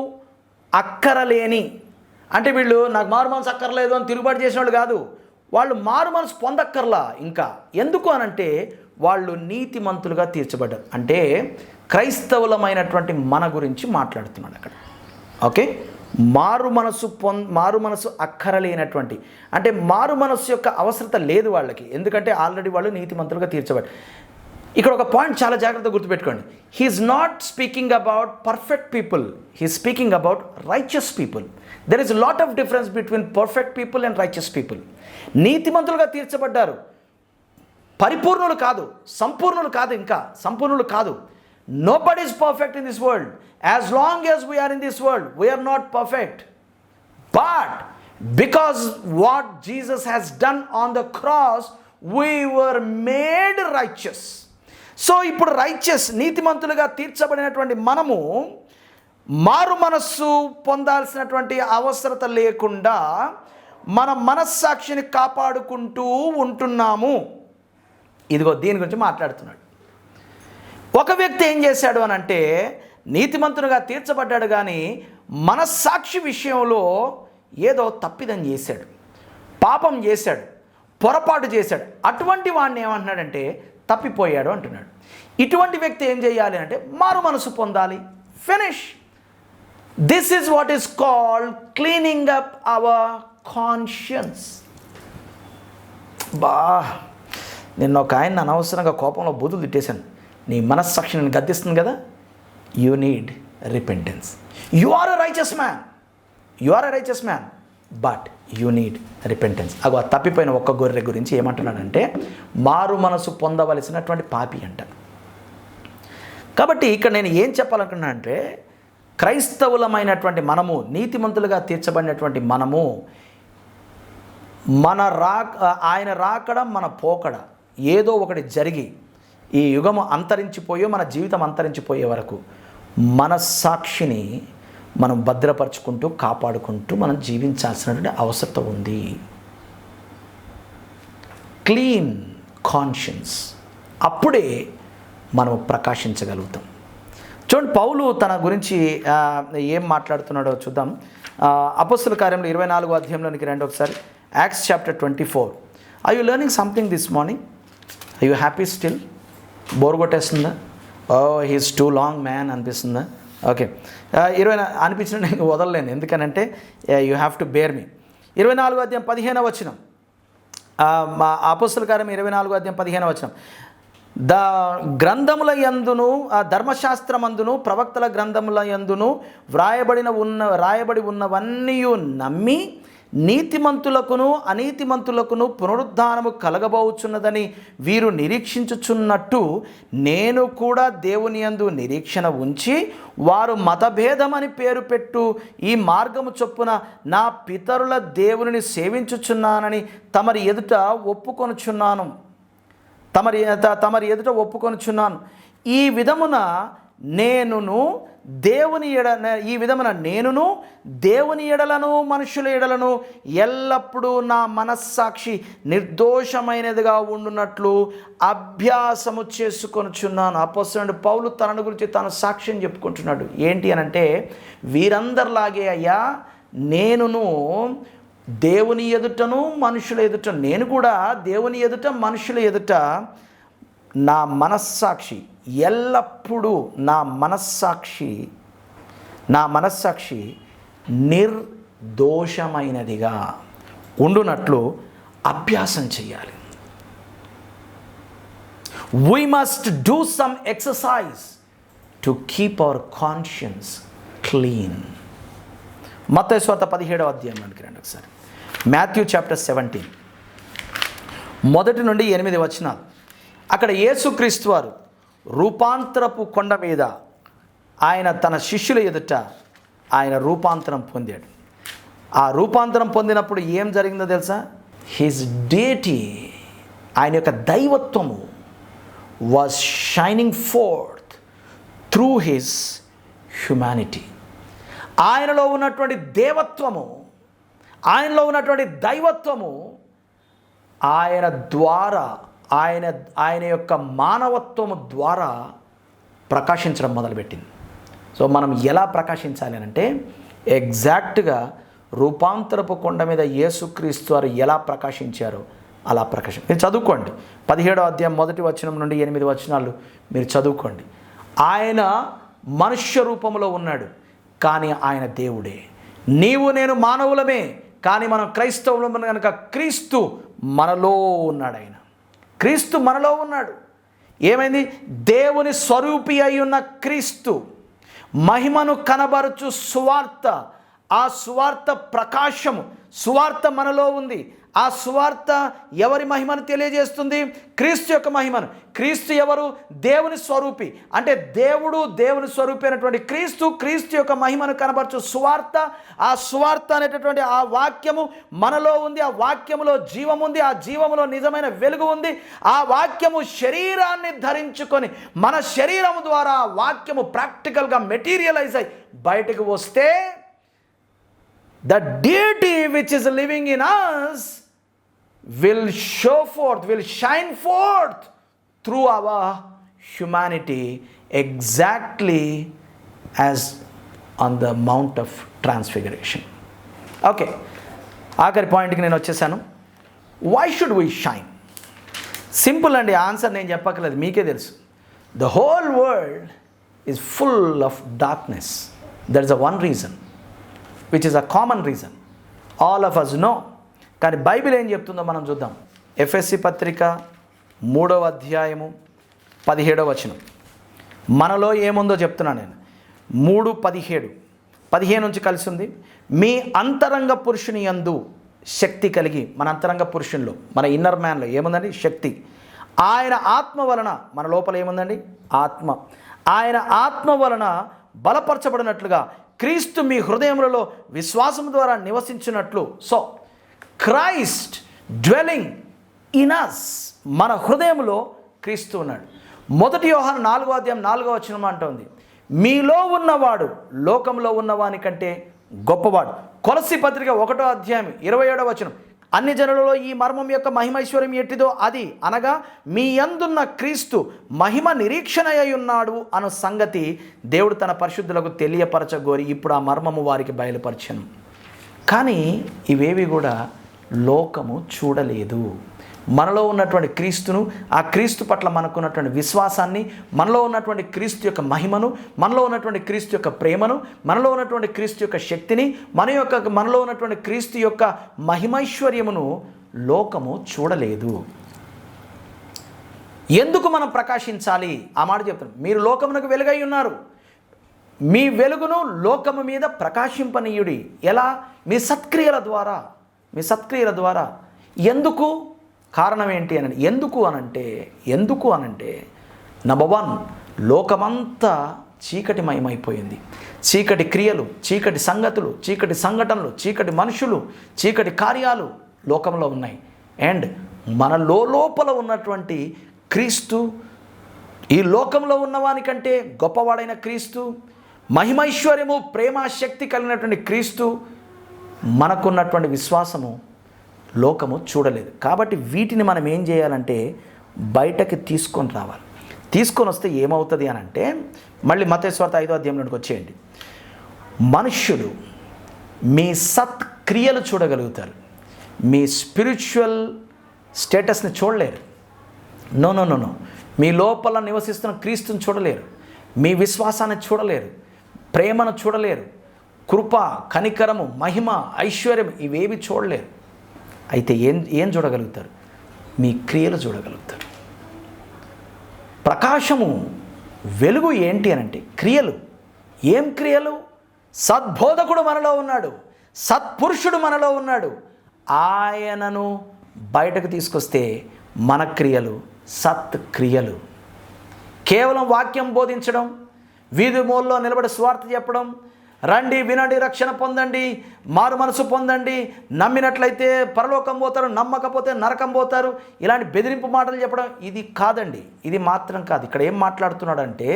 అక్కరలేని. అంటే వీళ్ళు నాకు మారు మనసు అక్కర్లేదు అని తిరుగుబాటు చేసిన వాళ్ళు కాదు. వాళ్ళు మారు మనసు పొందక్కర్లా. ఇంకా ఎందుకు అనంటే వాళ్ళు నీతిమంతులుగా తీర్చబడ్డారు. అంటే క్రైస్తవులమైనటువంటి మన గురించి మాట్లాడుతున్నాడు అక్కడ. ఓకే, మారు మనసు అక్కరలేనటువంటి, అంటే మారు మనస్సు యొక్క అవసరత లేదు వాళ్ళకి. ఎందుకంటే ఆల్రెడీ వాళ్ళు నీతిమంతులుగా తీర్చబడ్డారు. ఇక్కడ ఒక పాయింట్ చాలా జాగ్రత్తగా గుర్తుపెట్టుకోండి. He's not speaking about perfect people, he's speaking about righteous people. There is lot of difference between perfect people and righteous people. నీతిమంతులుగా తీర్చబడ్డారు, పరిపూర్ణులు కాదు, సంపూర్ణులు కాదు, ఇంకా సంపూర్ణులు కాదు. Nobody is perfect in this world. As long as we're in this world we're not perfect. But because what Jesus has done on the cross we were made righteous. So ఇప్పుడు రైచియస్, నీతిమంతులుగా తీర్చబడినటువంటి మనము మారు మనస్సు పొందాల్సినటువంటి అవసరత లేకుండా మన మనస్సాక్షిని కాపాడుకుంటూ ఉంటున్నాము. ఇదిగో దీని గురించి మాట్లాడుతున్నాడు. ఒక వ్యక్తి ఏం చేశాడు అని అంటే, నీతిమంతునిగా తీర్చబడ్డాడు కానీ మనస్సాక్షి విషయంలో ఏదో తప్పిదం చేశాడు, పాపం చేశాడు, పొరపాటు చేశాడు. అటువంటి వాడిని ఏమంటున్నాడంటే తప్పిపోయాడు అంటున్నాడు. ఇటువంటి వ్యక్తి ఏం చేయాలి అంటే మారు మనసు పొందాలి. Finish. This is what is called cleaning up hour conscience. నిన్న ఒక ఆయన అనవసరంగా కోపంలో బూతులు తిట్టేశాను. నీ మనస్సాక్షి నేను గద్దిస్తుంది కదా. You need repentance. You are a righteous man, you are a righteous man, but you need repentance. అగో ఆ తప్పిపోయిన ఒక్క గొర్రె గురించి ఏమంటున్నాడంటే మారు మనసు పొందవలసినటువంటి పాపి అంట. కాబట్టి ఇక్కడ నేను ఏం చెప్పాలనుకున్నా అంటే, క్రైస్తవులమైనటువంటి మనము, నీతిమంతులుగా తీర్చబడినటువంటి మనము, ఆయన రాకడ మన పోకడ ఏదో ఒకటి జరిగి ఈ యుగము అంతరించిపోయో మన జీవితం అంతరించిపోయే వరకు మన సాక్షిని మనం భద్రపరుచుకుంటూ కాపాడుకుంటూ మనం జీవించాల్సినటువంటి అవసరం ఉంది. క్లీన్ కాన్షియన్స్, అప్పుడే మనం ప్రకాశించగలుగుతాం. చూడండి, పౌలు తన గురించి ఏం మాట్లాడుతున్నాడో చూద్దాం. అపొస్తలుల కార్యములు 24వ అధ్యాయంలోనికి రండి ఒకసారి. Acts chapter 24. Are you learning something this morning? Are you happy still? Bore కొట్టేస్తుందా? Oh he's too long man అనిపిస్తుందా? ఓకే, 20 అనిపించిన నేను వదలలేను, ఎందుకనంటే you have to bear me. 24వ అధ్యాయం 15వ వచనం, మా అపొస్తలుల కార్యం 24వ అధ్యాయం 15వ వచనం. గ్రంథముల యందును, ధర్మశాస్త్రమందును, ప్రవక్తల గ్రంథముల యందును రాయబడి ఉన్నవన్నీ నమ్మి నీతిమంతులకును అనీతిమంతులకును పునరుద్ధానము కలగబోచున్నదని వీరు నిరీక్షించుచున్నట్టు నేను కూడా దేవుని యందు నిరీక్షణ ఉంచి వారు మతభేదమని పేరు పెట్టు ఈ మార్గము చొప్పున నా పితరుల దేవుని సేవించుచున్నానని తమరి ఎదుట ఒప్పుకొనుచున్నాను. ఈ విధమున నేనును దేవుని ఎడలను మనుషుల ఎడలను ఎల్లప్పుడూ నా మనస్సాక్షి నిర్దోషమైనదిగా ఉండునట్లు అభ్యాసము చేసుకొనుచున్నాను. అపొస్తలుడు పౌలు తనను గురించి తన సాక్ష్యం చెప్పుకుంటున్నాడు. ఏంటి అనంటే, వీరందరిలాగే అయ్యా నేనును దేవుని ఎదుటను మనుషుల ఎదుట, నేను కూడా దేవుని ఎదుట మనుషుల ఎదుట నా మనస్సాక్షి ఎల్లప్పుడూ నా మనస్సాక్షి నిర్దోషమైనదిగా ఉండునట్లు అభ్యాసం చేయాలి. We must do some exercise to keep our conscience clean. మత్తయి సువార్త 17వ అధ్యాయంలోనికి రండి ఒకసారి. మాథ్యూ చాప్టర్ 17 1 నుండి 8 వచనాలు. అక్కడ యేసుక్రీస్తు వారు రూపాంతరపు కొండ మీద ఆయన తన శిష్యుల ఎదుట ఆయన రూపాంతరం పొందాడు. ఆ రూపాంతరం పొందినప్పుడు ఏం జరిగిందో తెలుసా? హిజ్ డీటీ, ఆయన యొక్క దైవత్వము was shining forth through his humanity. ఆయనలో ఉన్నటువంటి దేవత్వము, ఆయనలో ఉన్నటువంటి దైవత్వము ఆయన ద్వారా, ఆయన యొక్క మానవత్వము ద్వారా ప్రకాశించడం మొదలుపెట్టింది. సో మనం ఎలా ప్రకాశించాలి అంటే, ఎగ్జాక్ట్గా రూపాంతరపు కొండ మీద యేసుక్రీస్తు వారు ఎలా ప్రకాశించారో అలా మీరు చదువుకోండి. 17వ అధ్యాయం 1 వచనం నుండి 8 వచనాలు మీరు చదువుకోండి. ఆయన మనుష్య రూపంలో ఉన్నాడు, కానీ ఆయన దేవుడే. నీవు నేను మానవులమే, కానీ మనం క్రైస్తవులము కనుక క్రీస్తు మనలో ఉన్నాడు. క్రీస్తు మనలో ఉన్నాడు. ఏమైంది? దేవుని స్వరూపి అయి ఉన్న క్రీస్తు మహిమను కనబరుచు సువార్త, ఆ సువార్త ప్రకాశము, సువార్త మనలో ఉంది. ఆ సువార్త ఎవరి మహిమను తెలియజేస్తుంది? క్రీస్తు యొక్క మహిమను. క్రీస్తు ఎవరు? దేవుని స్వరూపి. అంటే దేవుని స్వరూపి అయినటువంటి క్రీస్తు యొక్క మహిమను కనబరచు సువార్త. ఆ సువార్త అనేటటువంటి ఆ వాక్యము మనలో ఉంది. ఆ వాక్యములో జీవం ఉంది. ఆ జీవములో నిజమైన వెలుగు ఉంది. ఆ వాక్యము శరీరాన్ని ధరించుకొని మన శరీరము ద్వారా ఆ వాక్యము ప్రాక్టికల్గా మెటీరియలైజ్ అయి బయటకు వస్తే the deity which is living in us will shine forth through our humanity, exactly as on the Mount of Transfiguration. Okay, ఆఖరి పాయింట్కి నేను వచ్చేసాను. Why should we shine? Simple అండి, ఆన్సర్ నేను చెప్పక్కర్లేదు, మీకే తెలుసు. The whole world is full of darkness. There is a one reason, which is a common reason. All of us know. కానీ బైబిల్ ఏం చెప్తుందో మనం చూద్దాం. ఎఫెసీ పత్రిక 3వ అధ్యాయము 17వ వచనం. మనలో ఏముందో చెప్తున్నాను నేను. 3:17 నుంచి కలిసి ఉంది. మీ అంతరంగ పురుషుని యందు శక్తి కలిగి, మన అంతరంగ పురుషునిలో, మన ఇన్నర్ మ్యాన్లో ఏముందండి? శక్తి. ఆయన ఆత్మ వలన, మన లోపల ఏముందండి? ఆత్మ. ఆయన ఆత్మ వలన బలపరచబడినట్లుగా క్రీస్తు మీ హృదయములలో విశ్వాసం ద్వారా నివసించినట్లు. So Christ dwelling in us, మన హృదయంలో క్రీస్తు ఉన్నాడు. 1 యోహాను 4వ అధ్యాయం 4వ వచనం అంటోంది, మీలో ఉన్నవాడు లోకంలో ఉన్నవాని కంటే గొప్పవాడు. కొలస్సీ పత్రిక 1వ అధ్యాయం 27వ వచనం, అన్ని జనులలో ఈ మర్మం యొక్క మహిమైశ్వర్యం ఎట్టిదో అది, అనగా మీ యందున్న క్రీస్తు మహిమ నిరీక్షణ అయి ఉన్నాడు అను సంగతి దేవుడు తన పరిశుద్ధులకు తెలియపరచగోరి ఇప్పుడు ఆ మర్మము వారికి బయలుపరచను. కానీ ఇవేవి కూడా లోకము చూడలేదు. మనలో ఉన్నటువంటి క్రీస్తును, ఆ క్రీస్తు పట్ల మనకున్నటువంటి విశ్వాసాన్ని, మనలో ఉన్నటువంటి క్రీస్తు యొక్క మహిమను, మనలో ఉన్నటువంటి క్రీస్తు యొక్క ప్రేమను, మనలో ఉన్నటువంటి క్రీస్తు యొక్క శక్తిని, మనలో ఉన్నటువంటి క్రీస్తు యొక్క మహిమైశ్వర్యమును లోకము చూడలేదు. ఎందుకు మనం ప్రకాశించాలి? ఆ మాట చెప్తాను. మీరు లోకమునకు వెలుగై ఉన్నారు, మీ వెలుగును లోకము మీద ప్రకాశింపనీయుడి. ఎలా? మీ సత్క్రియల ద్వారా. ఎందుకు? కారణం ఏంటి అని, ఎందుకు అనంటే నంబర్ 1, లోకమంతా చీకటిమయమైపోయింది. చీకటి క్రియలు, చీకటి సంగతులు, చీకటి సంఘటనలు, చీకటి మనుషులు, చీకటి కార్యాలు లోకంలో ఉన్నాయి. అండ్ మన లోపల ఉన్నటువంటి క్రీస్తు, ఈ లోకంలో ఉన్నవానికంటే గొప్పవాడైన క్రీస్తు, మహిమైశ్వర్యము, ప్రేమ, శక్తి కలిగినటువంటి క్రీస్తు, మనకున్నటువంటి విశ్వాసము లోకము చూడలేదు. కాబట్టి వీటిని మనం ఏం చేయాలంటే బయటకి తీసుకొని రావాలి. తీసుకొని వస్తే ఏమవుతుంది అని అంటే, మళ్ళీ మత్తయి సువార్త 5వ అధ్యాయంలోకి వచ్చేయండి. మనుష్యులు మీ సత్క్రియలు చూడగలుగుతారు, మీ స్పిరిచువల్ స్టేటస్ని చూడలేరు. నో, మీ లోపల నివసిస్తున్న క్రీస్తుని చూడలేరు, మీ విశ్వాసాన్ని చూడలేరు, ప్రేమను చూడలేరు, కృప, కనికరము, మహిమ, ఐశ్వర్యం ఇవేవి చూడలేరు. అయితే ఏం చూడగలుగుతారు? మీ క్రియలు చూడగలుగుతారు. ప్రకాశము, వెలుగు ఏంటి అనంటే క్రియలు. ఏం క్రియలు? సద్బోధకుడు మనలో ఉన్నాడు, సత్పురుషుడు మనలో ఉన్నాడు. ఆయనను బయటకు తీసుకొస్తే మన క్రియలు సత్క్రియలు. కేవలం వాక్యం బోధించడం, వీధి మూలలో నిలబడి స్వార్థ చెప్పడం, రండి వినండి రక్షణ పొందండి, మారు మనసు పొందండి, నమ్మినట్లయితే పరలోకం పోతారు, నమ్మకపోతే నరకం పోతారు, ఇలాంటి బెదిరింపు మాటలు చెప్పడం ఇది కాదండి. ఇది మాత్రం కాదు. ఇక్కడ ఏం మాట్లాడుతున్నాడంటే,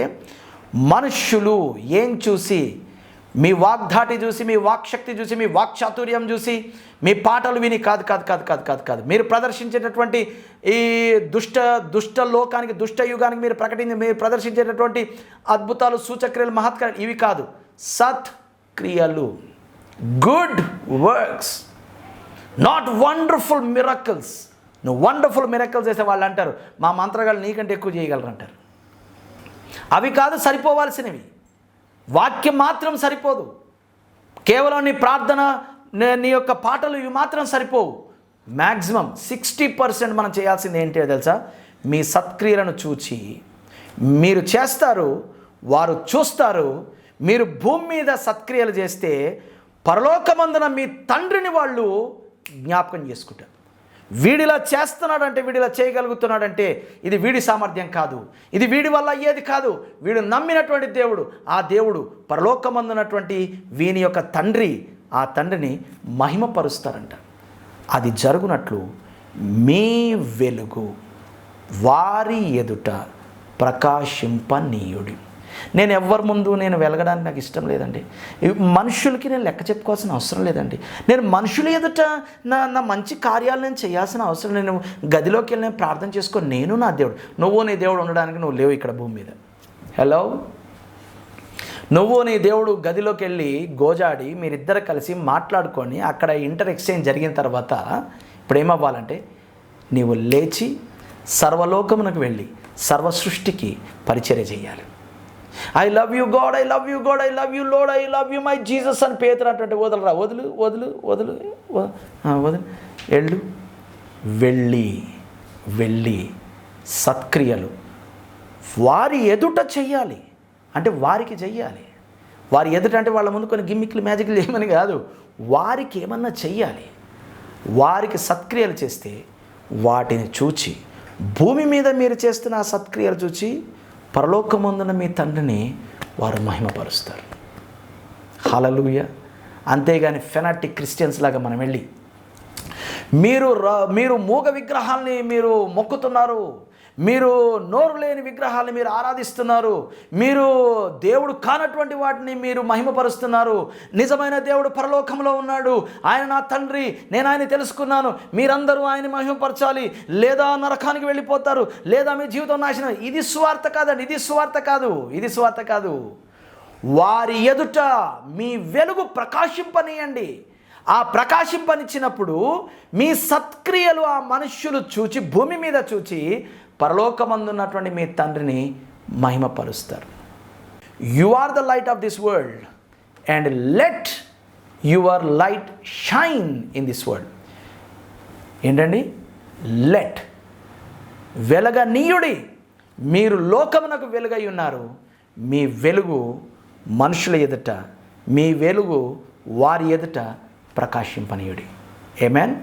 మనుష్యులు ఏం చూసి, మీ వాగ్ధాటి చూసి, మీ వాక్శక్తి చూసి, మీ వాక్చాతుర్యం చూసి, మీ పాటలు విని కాదు, మీరు ప్రదర్శించేటటువంటి ఈ దుష్ట లోకానికి, దుష్ట యుగానికి మీరు ప్రదర్శించేటటువంటి అద్భుతాలు, సూచక్రియలు, మహత్కార్యాలు ఇవి కాదు. సత్క్రియలు, good works, not wonderful miracles. నువ్వు వండర్ఫుల్ మిరకల్స్ చేసే వాళ్ళు అంటారు, మా మంత్రగాళ్ళు నీకంటే ఎక్కువ చేయగలరు అంటారు. అవి కాదు సరిపోవాల్సినవి. వాక్యం మాత్రం సరిపోదు. కేవలం నీ ప్రార్థన, నీ యొక్క పాటలు ఇవి మాత్రం సరిపోవు. మ్యాక్సిమం 60% మనం చేయాల్సింది ఏంటో తెలుసా? మీ సత్క్రియలను చూచి మీరు చేస్తారు, వారు చూస్తారు. మీరు భూమి మీద సత్క్రియలు చేస్తే పరలోకమందున మీ తండ్రిని వాళ్ళు జ్ఞాపకం చేసుకుంటారు. వీడిలా చేస్తున్నాడంటే, వీడిలా చేయగలుగుతున్నాడంటే ఇది వీడి సామర్థ్యం కాదు, ఇది వీడి వల్ల అయ్యేది కాదు. వీడు నమ్మినటువంటి దేవుడు, ఆ దేవుడు పరలోకమందున్నటువంటి వీని యొక్క తండ్రి, ఆ తండ్రిని మహిమపరుస్తారంట. అది జరుగునట్లు మీ వెలుగు వారి ఎదుట ప్రకాశింపనీయుడి. నేను ఎవరి ముందు నేను వెలగడానికి నాకు ఇష్టం లేదండి. మనుషులకి నేను లెక్క చెప్పుకోవాల్సిన అవసరం లేదండి. నేను మనుషుల ఎదుట నా మంచి కార్యాలు నేను చేయాల్సిన అవసరం. నేను గదిలోకి వెళ్ళి నేను ప్రార్థన చేసుకో, నేను నా దేవుడు. నువ్వు నీ దేవుడు ఉండడానికి నువ్వు లేవు ఇక్కడ భూమి మీద. హలో, నువ్వు నీ దేవుడు గదిలోకి వెళ్ళి గోజాడి మీరిద్దరు కలిసి మాట్లాడుకొని అక్కడ ఇంటర్ ఎక్స్చేంజ్ జరిగిన తర్వాత ఇప్పుడు ఏమవ్వాలంటే నీవు లేచి సర్వలోకమునకు వెళ్ళి సర్వ సృష్టికి పరిచర్య చేయాలి. I love you God, I love you God, I love you lord, I love you my Jesus అని పేతురు అంటే వదలరా, వదులు వదులు వదులు వదులు వెళ్ళు. వెళ్ళి సత్క్రియలు వారి ఎదుట చెయ్యాలి. అంటే వారికి చెయ్యాలి. వారి ఎదుట అంటే వాళ్ళ ముందు కొన్ని గిమ్మిక్లు మ్యాజిక్లు ఏమని కాదు, వారికి ఏమన్నా చెయ్యాలి. వారికి సత్క్రియలు చేస్తే వాటిని చూచి, భూమి మీద మీరు చేస్తున్న ఆ సత్క్రియలు చూచి పరలోకమందున మీ తండ్రిని వారు మహిమపరుస్తారు. హల్లెలూయా. అంతేగాని ఫెనాటిక్ క్రిస్టియన్స్ లాగా మనం వెళ్ళి మీరు మూగ విగ్రహాల్ని మీరు మొక్కుతున్నారు, మీరు నోరు లేని విగ్రహాలను మీరు ఆరాధిస్తున్నారు, మీరు దేవుడు కానటువంటి వాటిని మీరు మహిమపరుస్తున్నారు. నిజమైన దేవుడు పరలోకంలో ఉన్నాడు, ఆయన నా తండ్రి, నేను ఆయన తెలుసుకున్నాను, మీరందరూ ఆయన మహిమపరచాలి, లేదా నరకానికి వెళ్ళిపోతారు, లేదా మీ జీవితం నాశనం. ఇది స్వార్థ కాదండి, ఇది స్వార్థ కాదు. వారి ఎదుట మీ వెలుగు ప్రకాశింపనీయండి. ఆ ప్రకాశింపనిచ్చినప్పుడు మీ సత్క్రియలు ఆ మనుష్యులు చూచి, భూమి మీద చూచి పరలోకమందున్నటువంటి మీ తండ్రిని మహిమపరుస్తారు. You are the light of this world and let your light shine in this world. ఏంటండి? లెట్, వెలగనీయుడి. మీరు లోకమునకు వెలుగై ఉన్నారు. మీ వెలుగు మనుషుల ఎదుట, మీ వెలుగు వారి ఎదుట ప్రకాశింపనీయుడి. ఆమేన్.